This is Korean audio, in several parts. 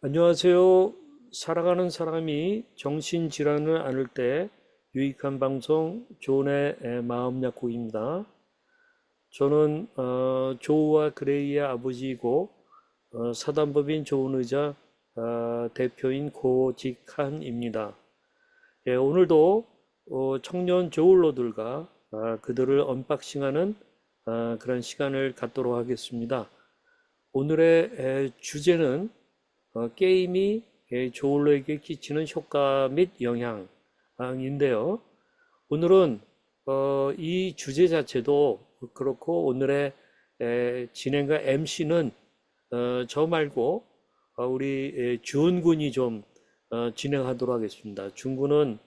안녕하세요. 살아가는 사람이 정신질환을 앓을 때 유익한 방송 존의 마음 약국입니다. 저는 조우와 그레이의 아버지이고 사단법인 조은의자 대표인 고직한입니다. 예, 오늘도 청년 조울러들과 그들을 언박싱하는 그런 시간을 갖도록 하겠습니다. 오늘의 주제는 게임이 조울러에게 끼치는 효과 및 영향인데요. 오늘은 이 주제 자체도 그렇고 오늘의 진행과 MC는 저 말고 우리 주은 군이 좀 진행하도록 하겠습니다. 준 군은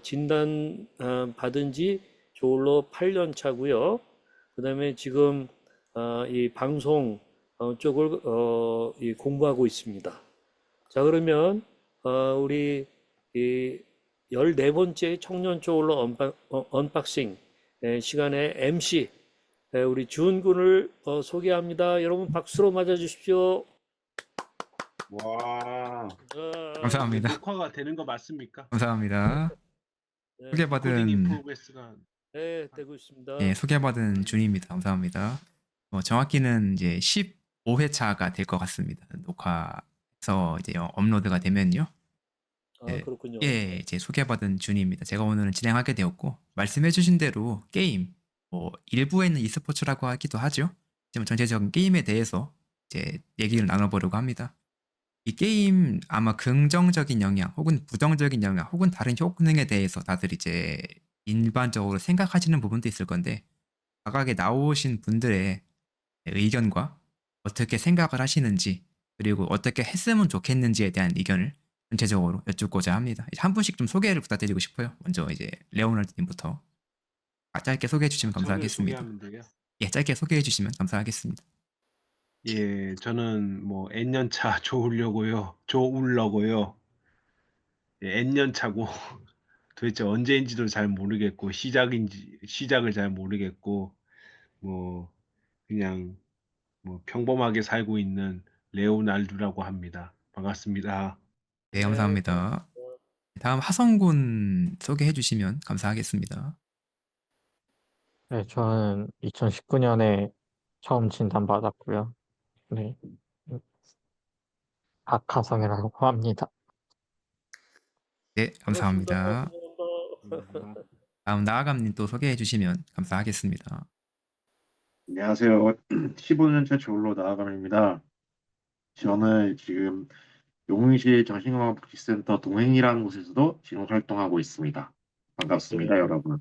진단 받은 지 조울러 8년 차고요. 그 다음에 지금 이 방송 쪽을 공부하고 있습니다. 자, 그러면 우리 이 14번째 청년 조울러 언박싱 시간에 MC 우리 주은 군을 소개합니다. 여러분 박수로 맞아주십시오. 와, 감사합니다. 녹화가 되는 거 맞습니까? 감사합니다. 네, 코딩 소개받은 프로그레스가 네, 되고 있습니다. 예, 소개받은 준입니다. 감사합니다. 정확히는 이제 15회차가 될 것 같습니다. 녹화해서 이제 업로드가 되면요. 그렇군요. 예, 이제 소개받은 준입니다. 제가 오늘은 진행하게 되었고 말씀해주신 대로 게임, 일부에는 e스포츠라고 하기도 하죠. 하지만 전체적인 게임에 대해서 이제 얘기를 나눠보려고 합니다. 이 게임 아마 긍정적인 영향 혹은 부정적인 영향 혹은 다른 효능에 대해서 다들 이제 일반적으로 생각하시는 부분도 있을 건데 각각에 나오신 분들의 의견과 어떻게 생각을 하시는지 그리고 어떻게 했으면 좋겠는지에 대한 의견을 전체적으로 여쭙고자 합니다. 한 분씩 좀 소개를 부탁드리고 싶어요. 먼저 이제 레오나르드님부터 짧게 소개해 주시면 저를 감사하겠습니다. 소개하면 돼요. 예, 짧게 소개해 주시면 감사하겠습니다. 예, 저는 뭐 N년차 조울러고요. 예, N년차고 도대체 언제인지도 잘 모르겠고 시작을 잘 모르겠고 뭐 그냥 뭐 평범하게 살고 있는 레오날두라고 합니다. 반갑습니다. 네, 감사합니다. 다음 하성군 소개해 주시면 감사하겠습니다. 네, 저는 2019년에 처음 진단받았고요. 네, 박하성이라고 합니다. 네, 감사합니다. 다음 나아감님 또 소개해 주시면 감사하겠습니다. 안녕하세요. 15년차 조울로 나아감입니다. 저는 지금 용인시 정신건강복지센터 동행이라는 곳에서도 지금 활동하고 있습니다. 반갑습니다, 네. 여러분.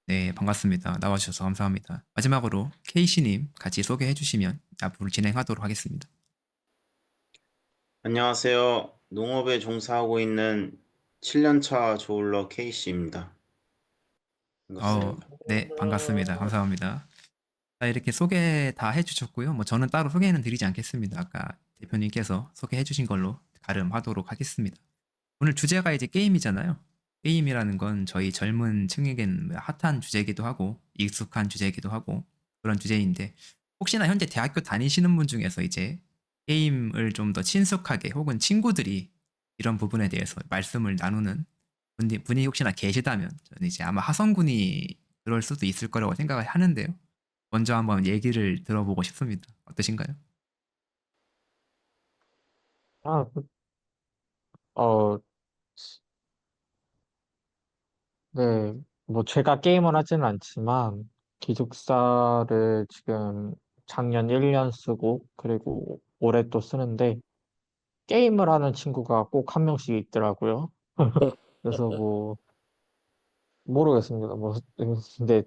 네, 반갑습니다. 나와주셔서 감사합니다. 마지막으로 K씨님 같이 소개해 주시면 앞으로 진행하도록 하겠습니다. 안녕하세요. 농업에 종사하고 있는 7년차 조울러 K씨입니다. 반갑습니다. 네, 반갑습니다. 감사합니다. 자, 이렇게 소개 다 해주셨고요. 뭐 저는 따로 소개는 드리지 않겠습니다. 아까 대표님께서 소개해 주신 걸로 가름하도록 하겠습니다. 오늘 주제가 이제 게임이잖아요. 게임이라는 건 저희 젊은 층에겐 핫한 주제이기도 하고 익숙한 주제이기도 하고 그런 주제인데 혹시나 현재 대학교 다니시는 분 중에서 이제 게임을 좀 더 친숙하게 혹은 친구들이 이런 부분에 대해서 말씀을 나누는 분이 혹시나 계시다면 저는 이제 아마 하성군이 그럴 수도 있을 거라고 생각을 하는데요. 먼저 한번 얘기를 들어보고 싶습니다. 어떠신가요? 아, 어, 네, 뭐 제가 게임을 하지는 않지만 기숙사를 지금 작년 1년 쓰고 그리고 올해 또 쓰는데 게임을 하는 친구가 꼭 한 명씩 있더라고요. 그래서 뭐 모르겠습니다. 뭐 근데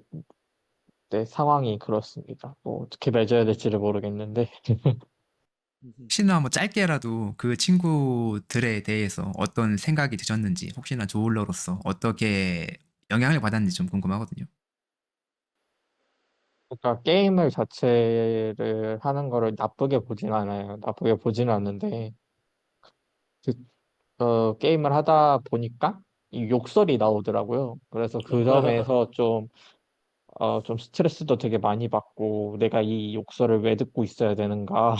네, 상황이 그렇습니다. 뭐 어떻게 맺어야 될지를 모르겠는데 혹시나 뭐 짧게라도 그 친구들에 대해서 어떤 생각이 드셨는지 혹시나 조울러로서 어떻게 영향을 받았는지 좀 궁금하거든요. 그러니까 게임을 자체를 하는 거를 나쁘게 보진 않아요. 나쁘게 보진 않는데 그, 게임을 하다 보니까 이 욕설이 나오더라고요. 그래서 그 점에서 좀 좀 스트레스도 되게 많이 받고 내가 이 욕설을 왜 듣고 있어야 되는가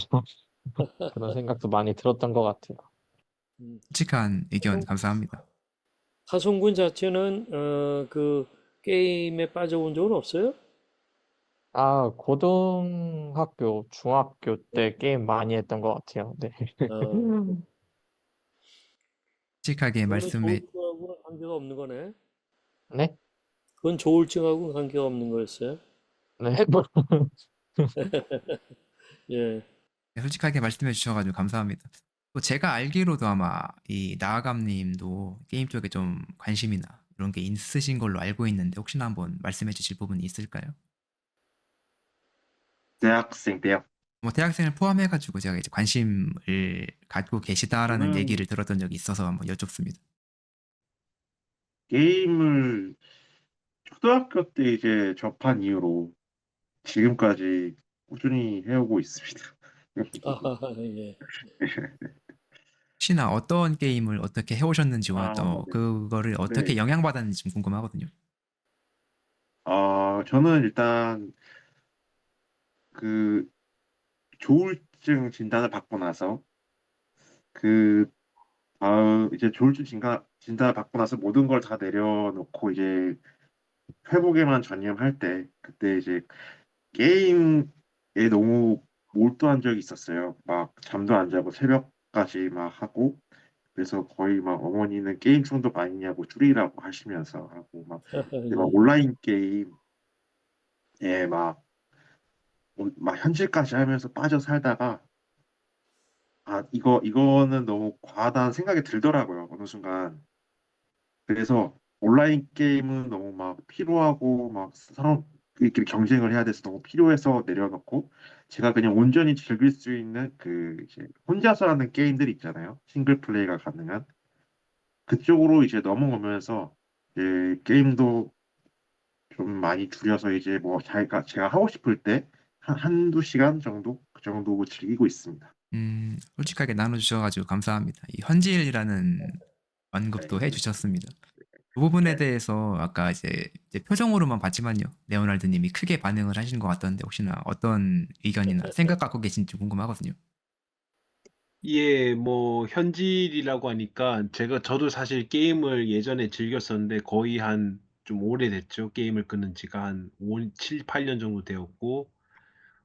그런 생각도 많이 들었던 것 같아요. 음. 솔직한 의견 감사합니다. 하성군 자체는 그 게임에 빠져본 적은 없어요? 고등학교, 중학교 네. 때 게임 많이 했던 것 같아요. 네. 아, 솔직하게 그거는 말씀해 조울증하고는 관계가 없는 거네. 네? 그건 조울증하고는 관계가 없는 거였어요. 네, 뭐, 예. 솔직하게 말씀해 주셔가지고 감사합니다. 또 제가 알기로도 아마 이 나아감님도 게임 쪽에 좀 관심이나 이런 게 있으신 걸로 알고 있는데 혹시나 한번 말씀해 주실 부분이 있을까요? 대학생 때요. 뭐 대학생을 포함해가지고 제가 이제 관심을 갖고 계시다라는 저는 얘기를 들었던 적이 있어서 한번 여쭙습니다. 게임을 초등학교 때 이제 접한 이후로 지금까지 꾸준히 해오고 있습니다. 아, 예. 혹시나 어떤 게임을 어떻게 해오셨는지와 또 네. 그거를 어떻게 네. 영향받았는지 좀 궁금하거든요. 저는 일단 그 조울증 진단을 받고 나서 그 이제 조울증 진단을 받고 나서 모든 걸 다 내려놓고 이제 회복에만 전념할 때 그때 이제 게임에 너무 몰두한 적이 있었어요. 막 잠도 안 자고 새벽까지 막 하고 그래서 거의 막 어머니는 게임 성도 많이 냐고 줄이라고 하시면서 하고 막 근데 막 예. 온라인 게임에 막 현질까지 하면서 빠져 살다가 이거는 너무 과하다는 생각이 들더라고요. 어느 순간. 그래서 온라인 게임은 너무 막 피로하고 막 사람끼리 경쟁을 해야 돼서 너무 필요해서 내려놓고 제가 그냥 온전히 즐길 수 있는 그 이제 혼자서 하는 게임들 있잖아요. 싱글 플레이가 가능한 그쪽으로 이제 넘어오면서 이제 게임도 좀 많이 줄여서 이제 뭐 제가 하고 싶을 때 한두 시간 정도 그 정도 즐기고 있습니다. 솔직하게 나눠주셔가지고 감사합니다. 이 현질이라는 네. 언급도 해주셨습니다. 그 부분에 대해서 아까 이제 표정으로만 봤지만요. 레오날드님이 크게 반응을 하신 것 같던데 혹시나 어떤 의견이나 생각 갖고 계신지 궁금하거든요. 예, 뭐 현질이라고 하니까 저도 사실 게임을 예전에 즐겼었는데 거의 한 좀 오래됐죠. 게임을 끊은 지가 한 5, 7, 8년 정도 되었고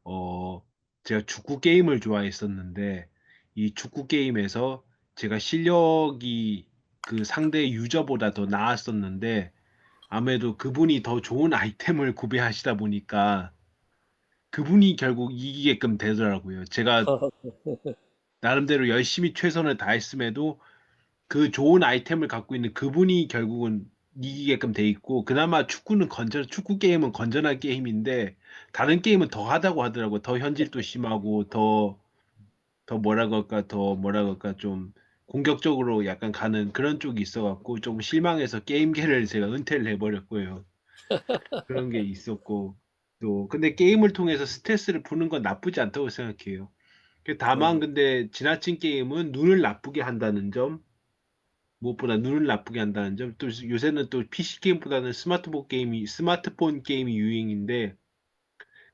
어 제가 축구 게임을 좋아했었는데 이 축구 게임에서 제가 실력이 그 상대 유저보다 더 나았었는데 아무래도 그분이 더 좋은 아이템을 구매하시다 보니까 그분이 결국 이기게끔 되더라고요. 제가 나름대로 열심히 최선을 다했음에도 그 좋은 아이템을 갖고 있는 그분이 결국은 이기게끔 돼 있고 그나마 축구 게임은 건전한 게임인데 다른 게임은 더 하다고 하더라고. 더 현질도 심하고 더 뭐라 그럴까 좀 공격적으로 약간 가는 그런 쪽이 있어갖고 좀 실망해서 게임계를 제가 은퇴를 해버렸고요. 그런 게 있었고 또 근데 게임을 통해서 스트레스를 푸는 건 나쁘지 않다고 생각해요. 다만 네. 근데 지나친 게임은 눈을 나쁘게 한다는 점, 무엇보다 눈을 나쁘게 한다는 점, 또 요새는 또 PC 게임보다는 스마트폰 게임이 유행인데,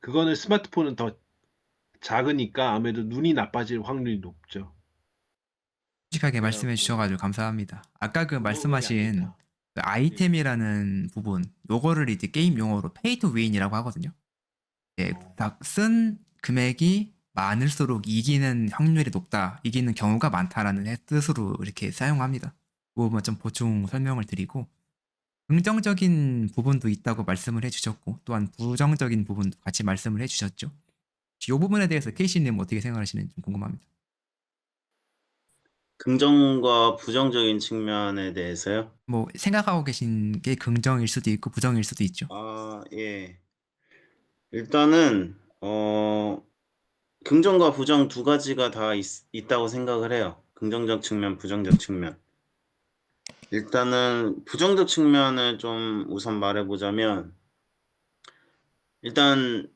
그거는 스마트폰은 더 작으니까 아무래도 눈이 나빠질 확률이 높죠. 솔직하게 말씀해 그래갖고 주셔가지고 감사합니다. 아까 그 그게 말씀하신 아닙니다. 그 네. 아이템이라는 부분, 요거를 이제 게임 용어로 페이 투 윈이라고 하거든요. 예, 어, 쓴 금액이 많을수록 이기는 확률이 높다, 이기는 경우가 많다라는 뜻으로 이렇게 사용합니다. 그 부분 좀 보충 설명을 드리고, 긍정적인 부분도 있다고 말씀을 해주셨고, 또한 부정적인 부분도 같이 말씀을 해주셨죠. 이 부분에 대해서 케이시님 어떻게 생각하시는지 좀 궁금합니다. 긍정과 부정적인 측면에 대해서요? 뭐 생각하고 계신 게 긍정일 수도 있고 부정일 수도 있죠. 예. 일단은, 긍정과 부정 두 가지가 다 있다고 생각을 해요. 긍정적 측면, 부정적 측면. 일단은 부정적 측면을 좀 우선 말해보자면, 일단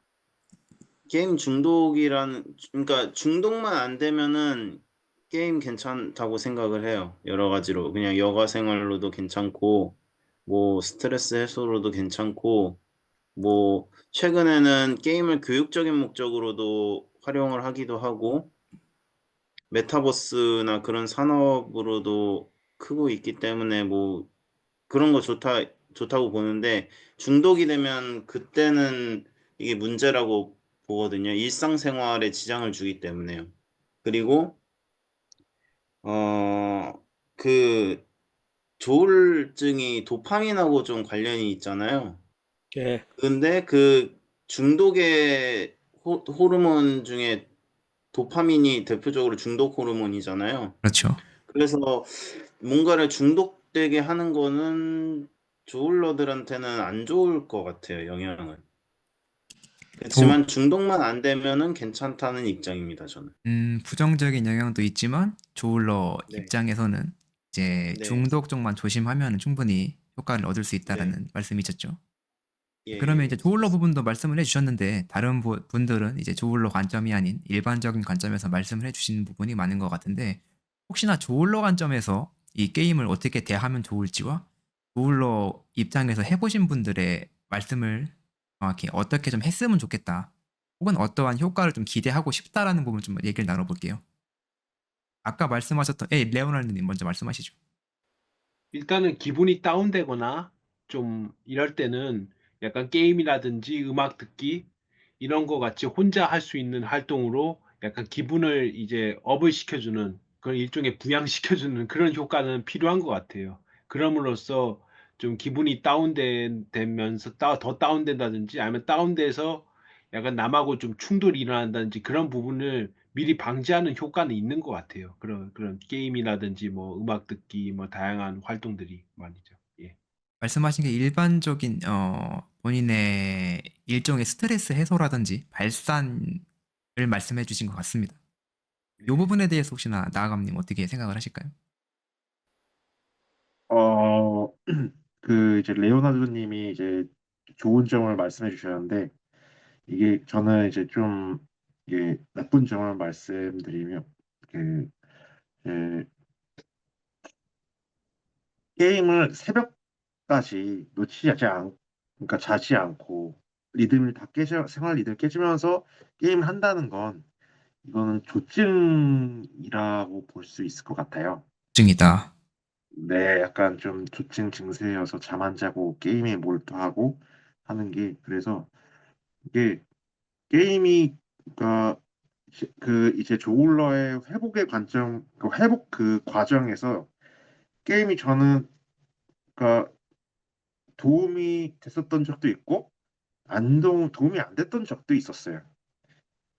그러니까 중독만 안 되면은 게임 괜찮다고 생각을 해요. 여러 가지로. 그냥 여가 생활로도 괜찮고, 뭐 스트레스 해소로도 괜찮고, 뭐 최근에는 게임을 교육적인 목적으로도 활용을 하기도 하고 메타버스나 그런 산업으로도 크고 있기 때문에 뭐 그런 거 좋다고 보는데 중독이 되면 그때는 이게 문제라고 보거든요. 일상생활에 지장을 주기 때문에요. 그리고 그 조울증이 도파민하고 좀 관련이 있잖아요. 예. 근데 그 중독의 호르몬 중에 도파민이 대표적으로 중독 호르몬이잖아요. 그렇죠. 그래서 뭔가를 중독되게 하는 거는 조울러들한테는 안 좋을 것 같아요, 영향은. 그렇지만 중독만 안 되면은 괜찮다는 입장입니다, 저는. 부정적인 영향도 있지만 조울러 네. 입장에서는 이제 네. 중독 쪽만 조심하면 충분히 효과를 얻을 수 네. 있다라는 말씀이셨죠. 예, 그러면 예. 이제 조울러 부분도 말씀을 해주셨는데 다른 분들은 이제 조울러 관점이 아닌 일반적인 관점에서 말씀을 해주시는 부분이 많은 것 같은데 혹시나 조울러 관점에서 이 게임을 어떻게 대하면 좋을지와 조울러 입장에서 해보신 분들의 말씀을 정확히 어떻게 좀 했으면 좋겠다 혹은 어떠한 효과를 좀 기대하고 싶다라는 부분 좀 얘기를 나눠볼게요. 아까 말씀하셨던 레오나르드님 먼저 말씀하시죠. 일단은 기분이 다운되거나 좀 이럴 때는 약간 게임이라든지 음악 듣기 이런 거 같이 혼자 할 수 있는 활동으로 약간 기분을 이제 업을 시켜주는 그런 일종의 부양시켜주는 그런 효과는 필요한 것 같아요. 그럼으로써 좀 기분이 다운되면서 더 다운된다든지 아니면 다운돼서 약간 남하고 좀 충돌이 일어난다든지 그런 부분을 미리 방지하는 효과는 있는 것 같아요. 그런 게임이라든지 뭐 음악 듣기 뭐 다양한 활동들이 말이죠. 예. 말씀하신 게 일반적인 본인의 일종의 스트레스 해소라든지 발산을 말씀해 주신 것 같습니다. 이 부분에 대해서 혹시나 나아감님 어떻게 생각을 하실까요? 어, 그 이제 레오나르도님이 이제 좋은 점을 말씀해 주셨는데 이게 저는 이제 좀 이게 나쁜 점을 말씀드리면 그 이제 게임을 새벽까지 놓치지 않 그러니까 자지 않고 리듬을 다 깨져 생활 리듬 깨지면서 게임을 한다는 건 이거는 조증이라고 볼 수 있을 것 같아요. 증이다. 네, 약간 좀 조증 증세여서 잠 안 자고 게임에 몰두하고 하는 게 그래서 이게 게임이 그러니까 그 이제 조울러의 회복의 관점 그 회복 그 과정에서 게임이 저는 그러니까 도움이 됐었던 적도 있고 도움이 안 됐던 적도 있었어요.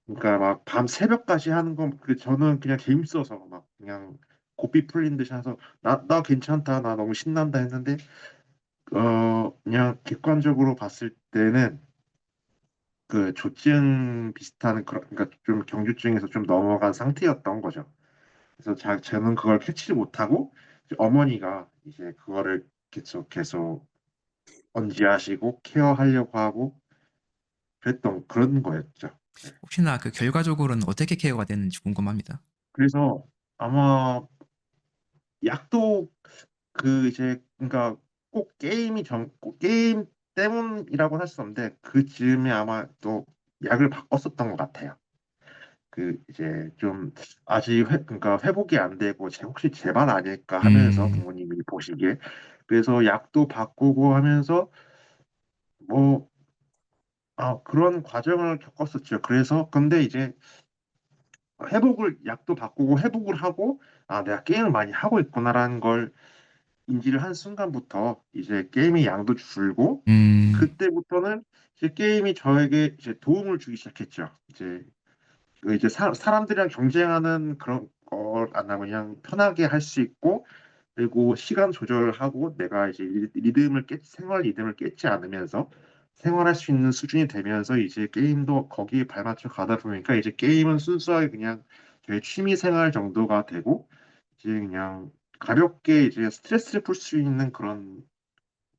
그러니까 막 밤 새벽까지 하는 건 저는 그냥 재밌어서 막 그냥 고삐 풀린 듯이 해서 나 괜찮다 나 너무 신난다 했는데 그냥 객관적으로 봤을 때는 그 조증 비슷한 그런 그러니까 좀 경주증에서 좀 넘어간 상태였던 거죠. 그래서 저는 그걸 캐치를 못하고 이제 어머니가 이제 그거를 계속 언지하시고 케어하려고 하고 그랬던 그런 거였죠. 네. 혹시나 그 결과적으로는 어떻게 케어가 되는지 궁금합니다. 그래서 아마 약도 그 이제 그러니까 꼭 게임 때문이라고 할 수 없는데 그 즈음에 아마 또 약을 바꿨었던 것 같아요. 그 이제 좀 아직 그러니까 회복이 안 되고 혹시 재발 아닐까 하면서 음, 부모님이 보시기에 그래서 약도 바꾸고 하면서 뭐 그런 과정을 겪었었죠. 그래서 근데 이제 약도 바꾸고 회복을 하고 내가 게임을 많이 하고 있구나라는 걸 인지를 한 순간부터 이제 게임의 양도 줄고 음, 그때부터는 이제 게임이 저에게 이제 도움을 주기 시작했죠. 이제 사람들이랑 경쟁하는 그런 걸 안 하고 그냥 편하게 할 수 있고 그리고 시간 조절을 하고 내가 이제 생활 리듬을 깨지 않으면서 생활할 수 있는 수준이 되면서 이제 게임도 거기에 발맞춰 가다 보니까 이제 게임은 순수하게 그냥 제 취미 생활 정도가 되고 이제 그냥 가볍게 이제 스트레스를 풀 수 있는 그런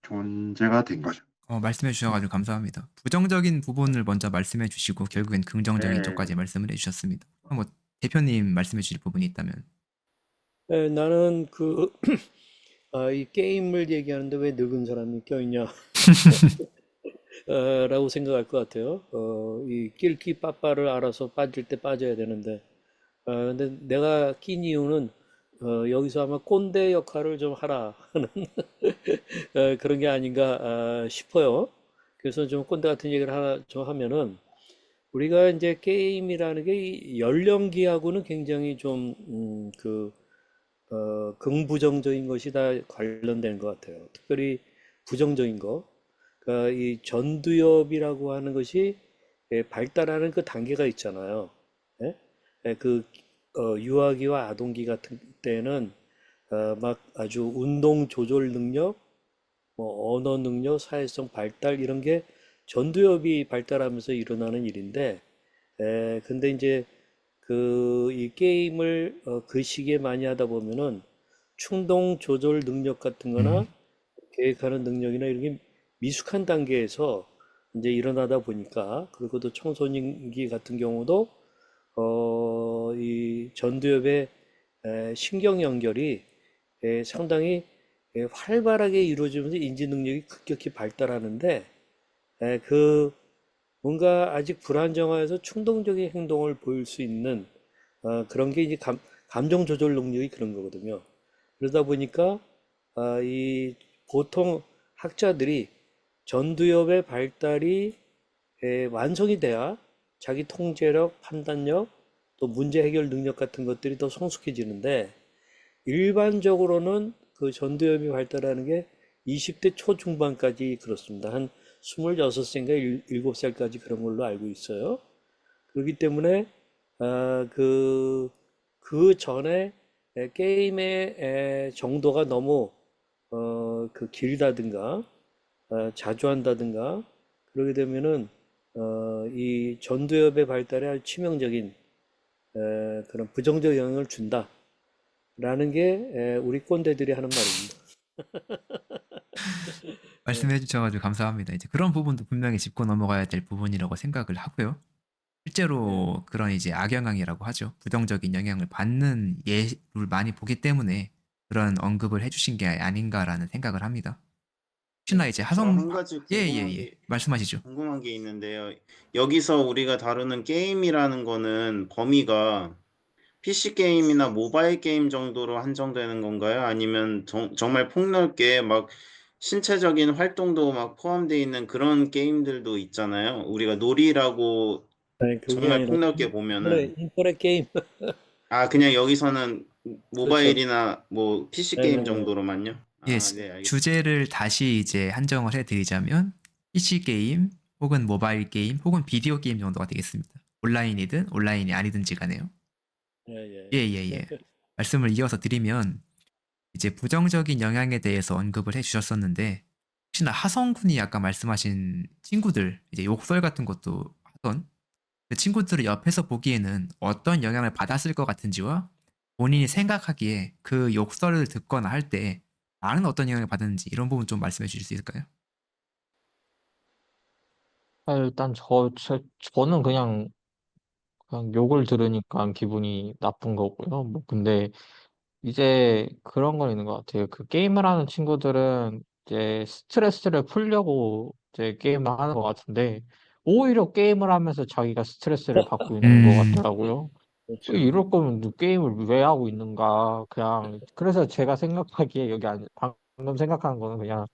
존재가 된 거죠. 말씀해 주셔가지고 감사합니다. 부정적인 부분을 먼저 말씀해 주시고 결국엔 긍정적인 네. 쪽까지 말씀을 해주셨습니다. 뭐 대표님 말씀해 주실 부분이 있다면. 나는 이 게임을 얘기하는데 왜 늙은 사람이 껴있냐? 라고 생각할 것 같아요. 이 낄끼 빠빠를 알아서 빠질 때 빠져야 되는데, 근데 내가 낀 이유는 여기서 아마 꼰대 역할을 좀 하라 하는 그런 게 아닌가 싶어요. 그래서 좀 꼰대 같은 얘기를 하나 좀 하면은 우리가 이제 게임이라는 게 이 연령기하고는 굉장히 좀 긍부정적인 것이 다 관련된 것 같아요. 특별히 부정적인 거. 그러니까 이 전두엽이라고 하는 것이 발달하는 그 단계가 있잖아요. 예? 유아기와 아동기 같은 때는 막 아주 운동 조절 능력, 뭐 언어 능력, 사회성 발달 이런 게 전두엽이 발달하면서 일어나는 일인데, 근데 이제 이 게임을 그 시기에 많이 하다 보면은 충동 조절 능력 같은 거나 계획하는 능력이나 이런 게 미숙한 단계에서 이제 일어나다 보니까, 그리고 또 청소년기 같은 경우도 이 전두엽의 신경 연결이 상당히 활발하게 이루어지면서 인지 능력이 급격히 발달하는데, 뭔가 아직 불안정해서 충동적인 행동을 보일 수 있는 그런 게 이제 감정 조절 능력이 그런 거거든요. 그러다 보니까 이 보통 학자들이 전두엽의 발달이 완성이 돼야 자기 통제력, 판단력, 또 문제 해결 능력 같은 것들이 더 성숙해지는데, 일반적으로는 그 전두엽이 발달하는 게 20대 초중반까지 그렇습니다. 한 26세인가 7살까지 그런 걸로 알고 있어요. 그렇기 때문에 그 전에 게임의 정도가 너무 길다든가 자주 한다든가 그러게 되면은 이 전두엽의 발달에 아주 치명적인 그런 부정적 영향을 준다라는 게 우리 꼰대들이 하는 말입니다. 말씀해 주셔가지고 감사합니다. 이제 그런 부분도 분명히 짚고 넘어가야 될 부분이라고 생각을 하고요. 실제로 그런 이제 악영향이라고 하죠. 부정적인 영향을 받는 예를 많이 보기 때문에 그런 언급을 해주신 게 아닌가라는 생각을 합니다. 혹시나 이제 저 하성 한 가지 예예예 말씀하시죠. 궁금한 게 있는데요. 여기서 우리가 다루는 게임이라는 거는 범위가 PC 게임이나 모바일 게임 정도로 한정되는 건가요? 아니면 정말 폭넓게 막 신체적인 활동도 막 포함되어 있는 그런 게임들도 있잖아요. 우리가 놀이라고 아니, 그게 정말 아니라 폭넓게 보면은 인터넷 게임. 그냥 여기서는 그렇죠. 모바일이나 뭐 PC 게임 네네네. 정도로만요? 예, 네, 알겠습니다. 주제를 다시 이제 한정을 해드리자면 PC 게임 혹은 모바일 게임 혹은 비디오 게임 정도가 되겠습니다. 온라인이든 온라인이 아니든지 가네요. 예. 예예예. 말씀을 이어서 드리면 이제 부정적인 영향에 대해서 언급을 해주셨었는데 혹시나 하성군이 아까 말씀하신 친구들 이제 욕설 같은 것도 하던 그 친구들을 옆에서 보기에는 어떤 영향을 받았을 것 같은지와 본인이 생각하기에 그 욕설을 듣거나 할 때 나는 어떤 영향을 받았는지 이런 부분 좀 말씀해 주실 수 있을까요? 일단 저는 그냥 욕을 들으니까 기분이 나쁜 거고요. 뭐 근데 이제 그런 건 있는 것 같아요. 그 게임을 하는 친구들은 이제 스트레스를 풀려고 이제 게임을 하는 것 같은데 오히려 게임을 하면서 자기가 스트레스를 받고 있는 것 같더라고요. 그렇죠. 이럴 거면 너 게임을 왜 하고 있는가? 그냥 그래서 제가 생각하기에 방금 생각한 거는 그냥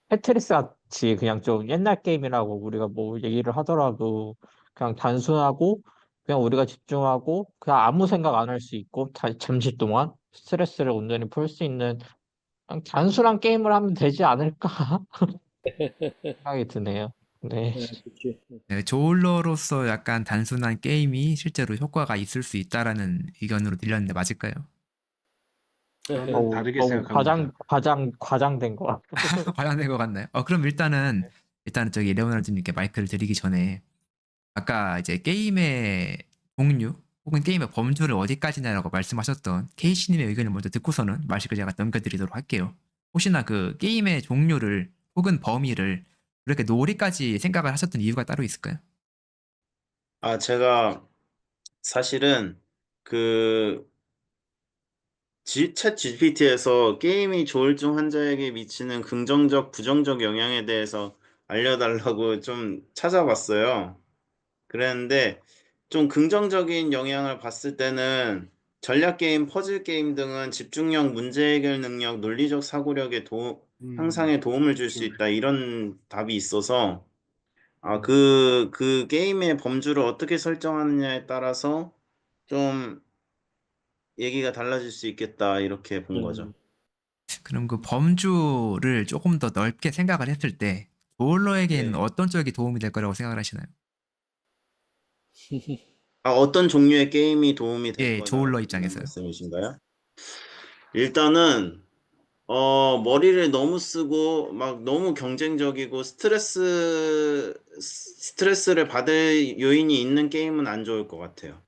테트리스 같이 그냥 좀 옛날 게임이라고 우리가 뭐 얘기를 하더라도 그냥 단순하고 그냥 우리가 집중하고 그냥 아무 생각 안 할 수 있고 잠시 동안 스트레스를 온전히 풀 수 있는 그냥 단순한 게임을 하면 되지 않을까 생각이 드네요. 네. 그렇지. 네, 조울러로서 약간 단순한 게임이 실제로 효과가 있을 수 있다라는 의견으로 들렸는데 맞을까요? 저는 너무 다르게 너무 생각합니다. 과장된 것 같고. 과장된 것 같나요? 그럼 일단은 저기 레오나르드님께 마이크를 드리기 전에 아까 이제 게임의 종류 혹은 게임의 범주를 어디까지냐라고 말씀하셨던 케이시님의 의견을 먼저 듣고서는 마이크를 제가 넘겨드리도록 할게요. 혹시나 그 게임의 종류를 혹은 범위를 그렇게 놀이까지 생각을 하셨던 이유가 따로 있을까요? 제가 사실은 그 챗 GPT에서 게임이 조울증 환자에게 미치는 긍정적, 부정적 영향에 대해서 알려달라고 좀 찾아봤어요. 그랬는데 좀 긍정적인 영향을 봤을 때는 전략 게임, 퍼즐 게임 등은 집중력, 문제 해결 능력, 논리적 사고력의 향상에 도움을 줄 수 있다. 이런 답이 있어서 그 게임의 범주를 어떻게 설정하느냐에 따라서 좀 얘기가 달라질 수 있겠다. 이렇게 본 거죠. 그럼 그 범주를 조금 더 넓게 생각을 했을 때 조울러에게는 네. 어떤 쪽이 도움이 될 거라고 생각을 하시나요? 어떤 종류의 게임이 도움이 될 예, 거냐는 조울러 입장에서요. 말씀이신가요? 일단은 머리를 너무 쓰고 막 너무 경쟁적이고 스트레스를 받을 요인이 있는 게임은 안 좋을 것 같아요.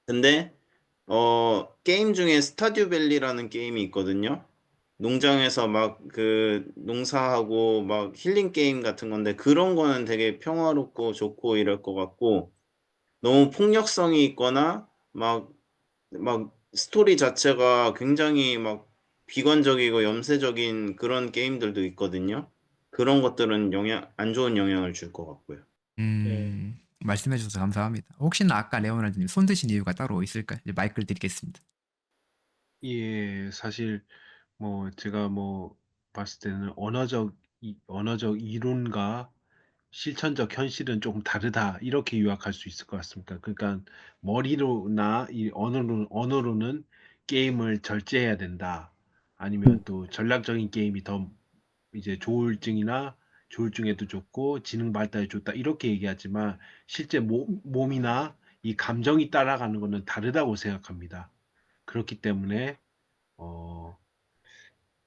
근데 게임 중에 스타듀 밸리라는 게임이 있거든요. 농장에서 막 그 농사하고 막 힐링 게임 같은 건데 그런 거는 되게 평화롭고 좋고 이럴 것 같고 너무 폭력성이 있거나 막 스토리 자체가 굉장히 막 비관적이고 염세적인 그런 게임들도 있거든요. 그런 것들은 안 좋은 영향을 줄 것 같고요. 말씀해 주셔서 감사합니다. 혹시나 아까 레오나르드님 손 드신 이유가 따로 있을까요? 이제 마이크를 드리겠습니다. 예, 사실 뭐 제가 뭐 봤을 때는 언어적 이론과 실천적 현실은 조금 다르다 이렇게 요약할 수 있을 것 같습니다. 그러니까 머리로나 이 언어로는 게임을 절제해야 된다. 아니면 또 전략적인 게임이 더 이제 조울증에도 좋고 지능 발달에 좋다 이렇게 얘기하지만 실제 몸이나 이 감정이 따라가는 거는 다르다고 생각합니다. 그렇기 때문에 어,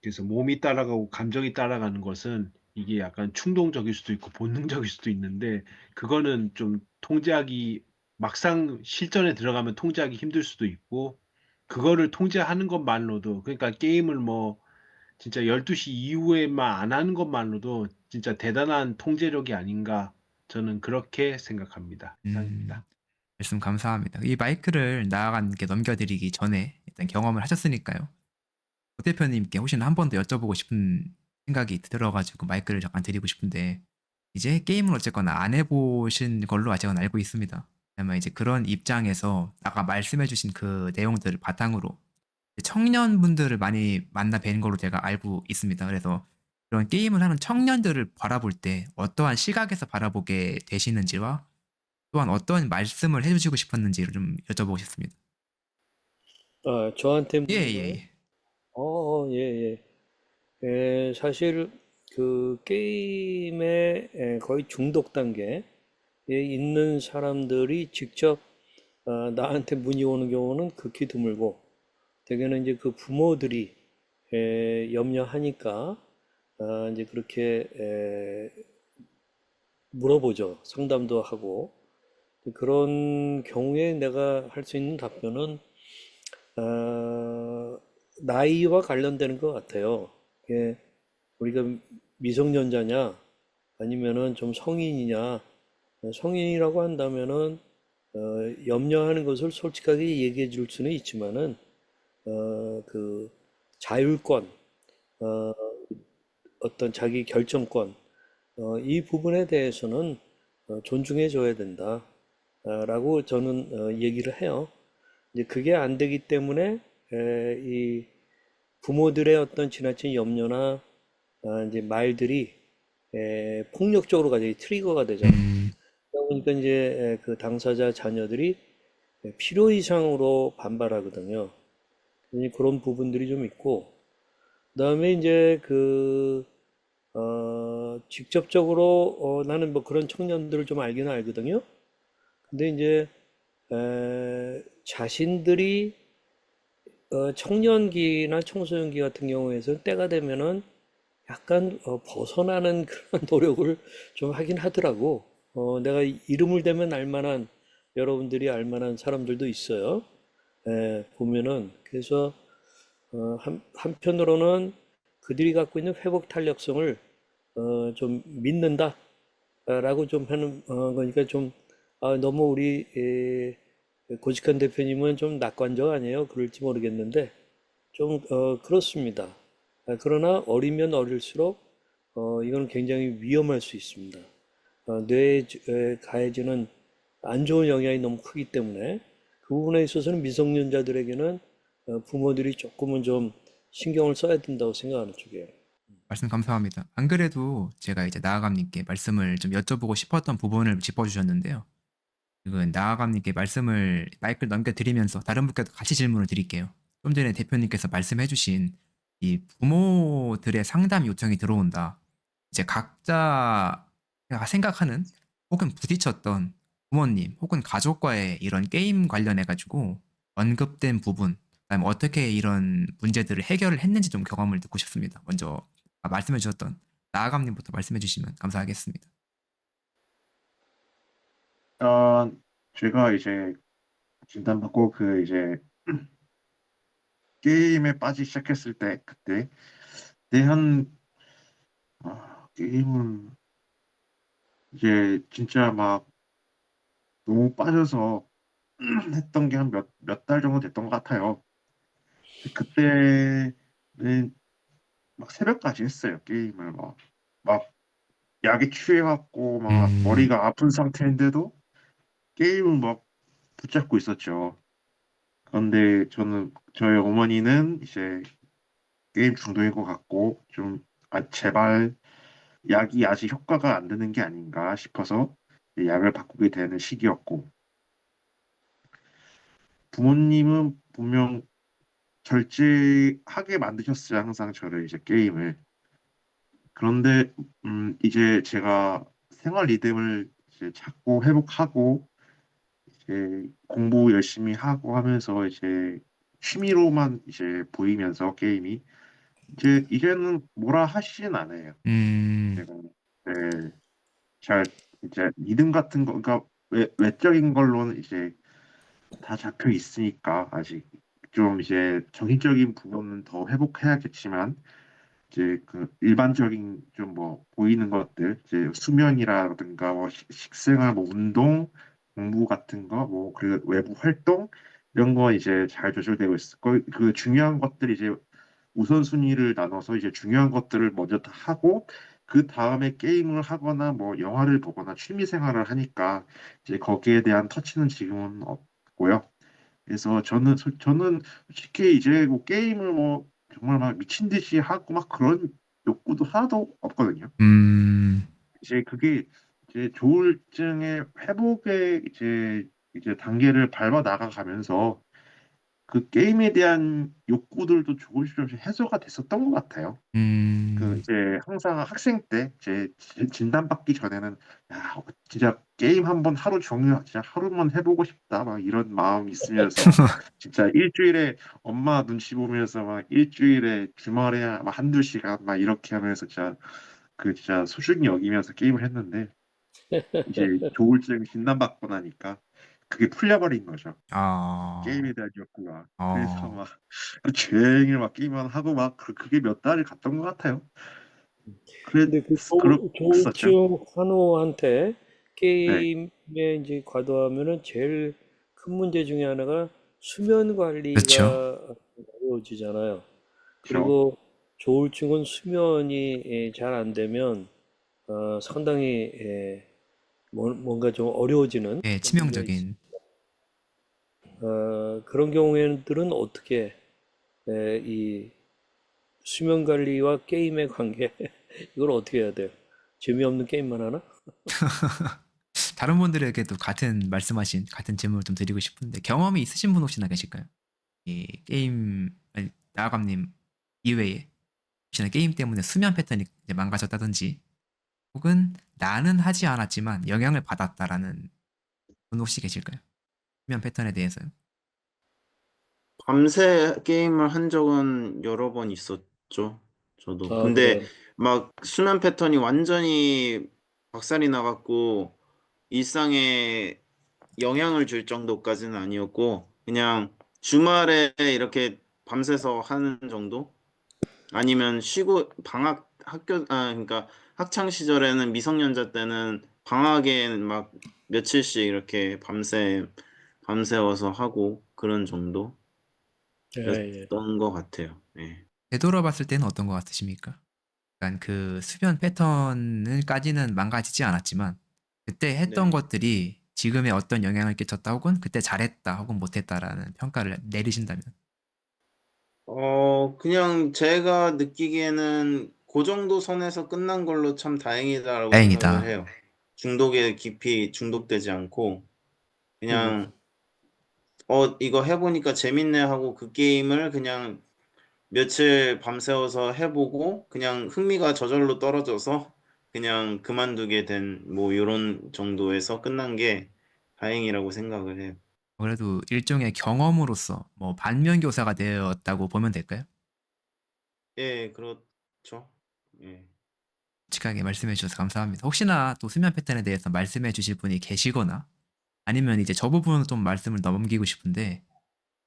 그래서 몸이 따라가고 감정이 따라가는 것은 이게 약간 충동적일 수도 있고 본능적일 수도 있는데 그거는 좀 막상 실전에 들어가면 통제하기 힘들 수도 있고 그거를 통제하는 것만으로도 그러니까 게임을 뭐 진짜 12시 이후에만 안 하는 것만으로도 진짜 대단한 통제력이 아닌가 저는 그렇게 생각합니다. 이상입니다. 말씀 감사합니다. 이 마이크를 나아간께 넘겨드리기 전에 일단 경험을 하셨으니까요. 고 대표님께 혹시나 한 번 더 여쭤보고 싶은 생각이 들어가지고 마이크를 잠깐 드리고 싶은데 이제 게임을 어쨌거나 안 해보신 걸로 제가 알고 있습니다. 아마 이제 그런 입장에서 아까 말씀해주신 그 내용들을 바탕으로 청년분들을 많이 만나 뵌 걸로 제가 알고 있습니다. 그래서 그런 게임을 하는 청년들을 바라볼 때 어떠한 시각에서 바라보게 되시는지와 또한 어떤 말씀을 해주시고 싶었는지를 좀 여쭤보고 싶습니다. 저한테 예, 묻는 예, 거예요? 예. 예, 예. 사실 그 게임의 거의 중독 단계에 있는 사람들이 직접 나한테 문의 오는 경우는 극히 드물고 대개는 이제 그 부모들이 염려하니까 이제 그렇게 물어보죠. 상담도 하고 그런 경우에 내가 할 수 있는 답변은 나이와 관련되는 것 같아요. 이게 우리가 미성년자냐 아니면은 좀 성인이냐 성인이라고 한다면은 염려하는 것을 솔직하게 얘기해 줄 수는 있지만은 그 자율권 어떤 자기 결정권 이 부분에 대해서는 존중해 줘야 된다 라고 저는 얘기를 해요. 이제 그게 안 되기 때문에 이 부모들의 어떤 지나친 염려나 이제 말들이 폭력적으로 가지 트리거가 되잖아요. 그러니까 이제 그 당사자 자녀들이 필요 이상으로 반발하거든요. 그런 부분들이 좀 있고, 그다음에 이제 직접적으로 나는 뭐 그런 청년들을 좀 알기는 알거든요. 근데 이제 자신들이 청년기나 청소년기 같은 경우에서 때가 되면은 약간 벗어나는 그런 노력을 좀 하긴 하더라고. 내가 이름을 대면 알만한 여러분들이 알만한 사람들도 있어요. 보면은 그래서 한편으로는 그들이 갖고 있는 회복 탄력성을 좀 믿는다라고 좀 하는 거니까 좀 너무 우리 고직한 대표님은 좀 낙관적 아니에요? 그럴지 모르겠는데 좀 그렇습니다. 그러나 어리면 어릴수록 이건 굉장히 위험할 수 있습니다. 뇌에 가해지는 안 좋은 영향이 너무 크기 때문에 그 부분에 있어서는 미성년자들에게는 부모들이 조금은 좀 신경을 써야 된다고 생각하는 쪽이에요. 말씀 감사합니다. 안 그래도 제가 이제 나아감님께 말씀을 좀 여쭤보고 싶었던 부분을 짚어주셨는데요. 지금 나아감님께 말씀을 마이크를 넘겨드리면서 다른 분께도 같이 질문을 드릴게요. 좀 전에 대표님께서 말씀해주신 이 부모들의 상담 요청이 들어온다. 이제 각자가 생각하는 혹은 부딪혔던 부모님 혹은 가족과의 이런 게임 관련해가지고 언급된 부분, 그다음에 어떻게 이런 문제들을 해결을 했는지 좀 경험을 듣고 싶습니다. 먼저 말씀해 주셨던 나아감님부터 말씀해 주시면 감사하겠습니다. 어, 제가 이제 진단받고 그 이제 게임에 빠지기 시작했을 때 그때 대한 게임은 이제 진짜 막 너무 빠져서 했던 게 한 몇 달 정도 됐던 것 같아요. 그때는 막 새벽까지 했어요. 게임을 막 약에 취해갖고 막 음, 머리가 아픈 상태인데도 게임을 막 붙잡고 있었죠. 그런데 저희 어머니는 이제 게임 중독인 것 같고 좀 제발 약이 아직 효과가 안 되는 게 아닌가 싶어서 이제 약을 바꾸게 되는 시기였고 부모님은 분명 절제하게 만드셨어요. 항상 저를 이제 게임을. 그런데 이제 제가 생활 리듬을 이제 찾고 회복하고 이제 공부 열심히 하고 하면서 이제 취미로만 이제 보이면서 게임이 이제는 뭐라 하시진 않아요. 음, 제가 네, 잘 이제 리듬 같은 거 그러니까 외적인 걸로는 이제 다 잡혀 있으니까 아직 좀 이제 정신적인 부분은 더 회복해야겠지만 이제 그 일반적인 좀 뭐 보이는 것들 이제 수면이라든가 뭐 식생활 뭐 운동 공부 같은 거 뭐 그리고 외부 활동 이런 거 이제 잘 조절되고 있어. 그 중요한 것들이 이제 우선순위를 나눠서 이제 중요한 것들을 먼저 다 하고 그 다음에 게임을 하거나 뭐 영화를 보거나 취미 생활을 하니까 이제 거기에 대한 터치는 지금은 없고요. 그래서 저는 솔직히 이제 뭐 게임을 뭐 정말 막 미친 듯이 하고 막 그런 욕구도 하나도 없거든요. 음, 이제 그게 이제 조울증의 회복의 이제 단계를 밟아 나가가면서 그 게임에 대한 욕구들도 조금씩 해소가 됐었던 것 같아요. 그 음, 이제 항상 학생 때 이제 진단받기 전에는 야 진짜 게임 한번 하루 종일 진짜 하루만 해보고 싶다 막 이런 마음이 있으면서 진짜 일주일에 엄마 눈치 보면서 막 일주일에 주말에 막 한두 시간 막 이렇게 하면서 진짜 소중히 여기면서 게임을 했는데 이제 조울증 진단받고 나니까 그게 풀려버린 거죠. 아, 게임에 대한 욕구가. 그래서 어, 막 하루 종일 막 게임만 하고 막 그게 몇 달을 갔던 것 같아요. 근데 그 그랬었죠. 조울증 환우한테 네, 게임에 이제 과도하면은 제일 큰 문제 중에 하나가 수면 그렇죠. 관리가 어려워지잖아요. 그렇죠. 그리고 조울증은 수면이 잘 안 되면 상당히 뭔가 좀 어려워지는 예, 문제가 있습니다. 치명적인. 그런 경우에는 어떻게 이 수면 관리와 게임의 관계 이걸 어떻게 해야 돼요? 재미없는 게임만 하나? 다른 분들에게도 말씀하신 같은 질문을 좀 드리고 싶은데 경험이 있으신 분 혹시나 계실까요? 이 게임, 아니, 나아감님 이외에 혹시나 게임 때문에 수면 패턴이 이제 망가졌다든지 혹은 나는 하지 않았지만 영향을 받았다라는 분 혹시 계실까요? 수면 패턴에 대해서요. 밤새 게임을 한 적은 여러 번 있었죠. 저도. 아, 근데 그래요. 막 수면 패턴이 완전히 박살이 나갖고 일상에 영향을 줄 정도까지는 아니었고, 그냥 주말에 이렇게 밤새서 하는 정도? 아니면 쉬고 그러니까 학창 시절에는 미성년자 때는 방학에는 막 며칠씩 이렇게 밤새워서 하고 그런 정도였던 예, 예. 것 같아요. 예. 되돌아봤을 때는 어떤 것 같으십니까? 약간 그 수면 패턴을까지는 망가지지 않았지만 그때 했던 네. 것들이 지금에 어떤 영향을 끼쳤다 혹은 그때 잘했다 혹은 못했다라는 평가를 내리신다면. 그냥 제가 느끼기에는 그 정도 선에서 끝난 걸로 참 다행이다라고 생각을 다행이다. 해요. 중독에 깊이 중독되지 않고 그냥 이거 해보니까 재밌네 하고 그 게임을 그냥 며칠 밤새워서 해보고 그냥 흥미가 저절로 떨어져서 그냥 그만두게 된 뭐 요런 정도에서 끝난 게 다행이라고 생각을 해요. 그래도 일종의 경험으로서 뭐 반면교사가 되었다고 보면 될까요? 예, 그렇죠. 예. 솔직하게 말씀해 주셔서 감사합니다. 혹시나 또 수면 패턴에 대해서 말씀해 주실 분이 계시거나 아니면 이제 저 부분은 좀 말씀을 넘기고 싶은데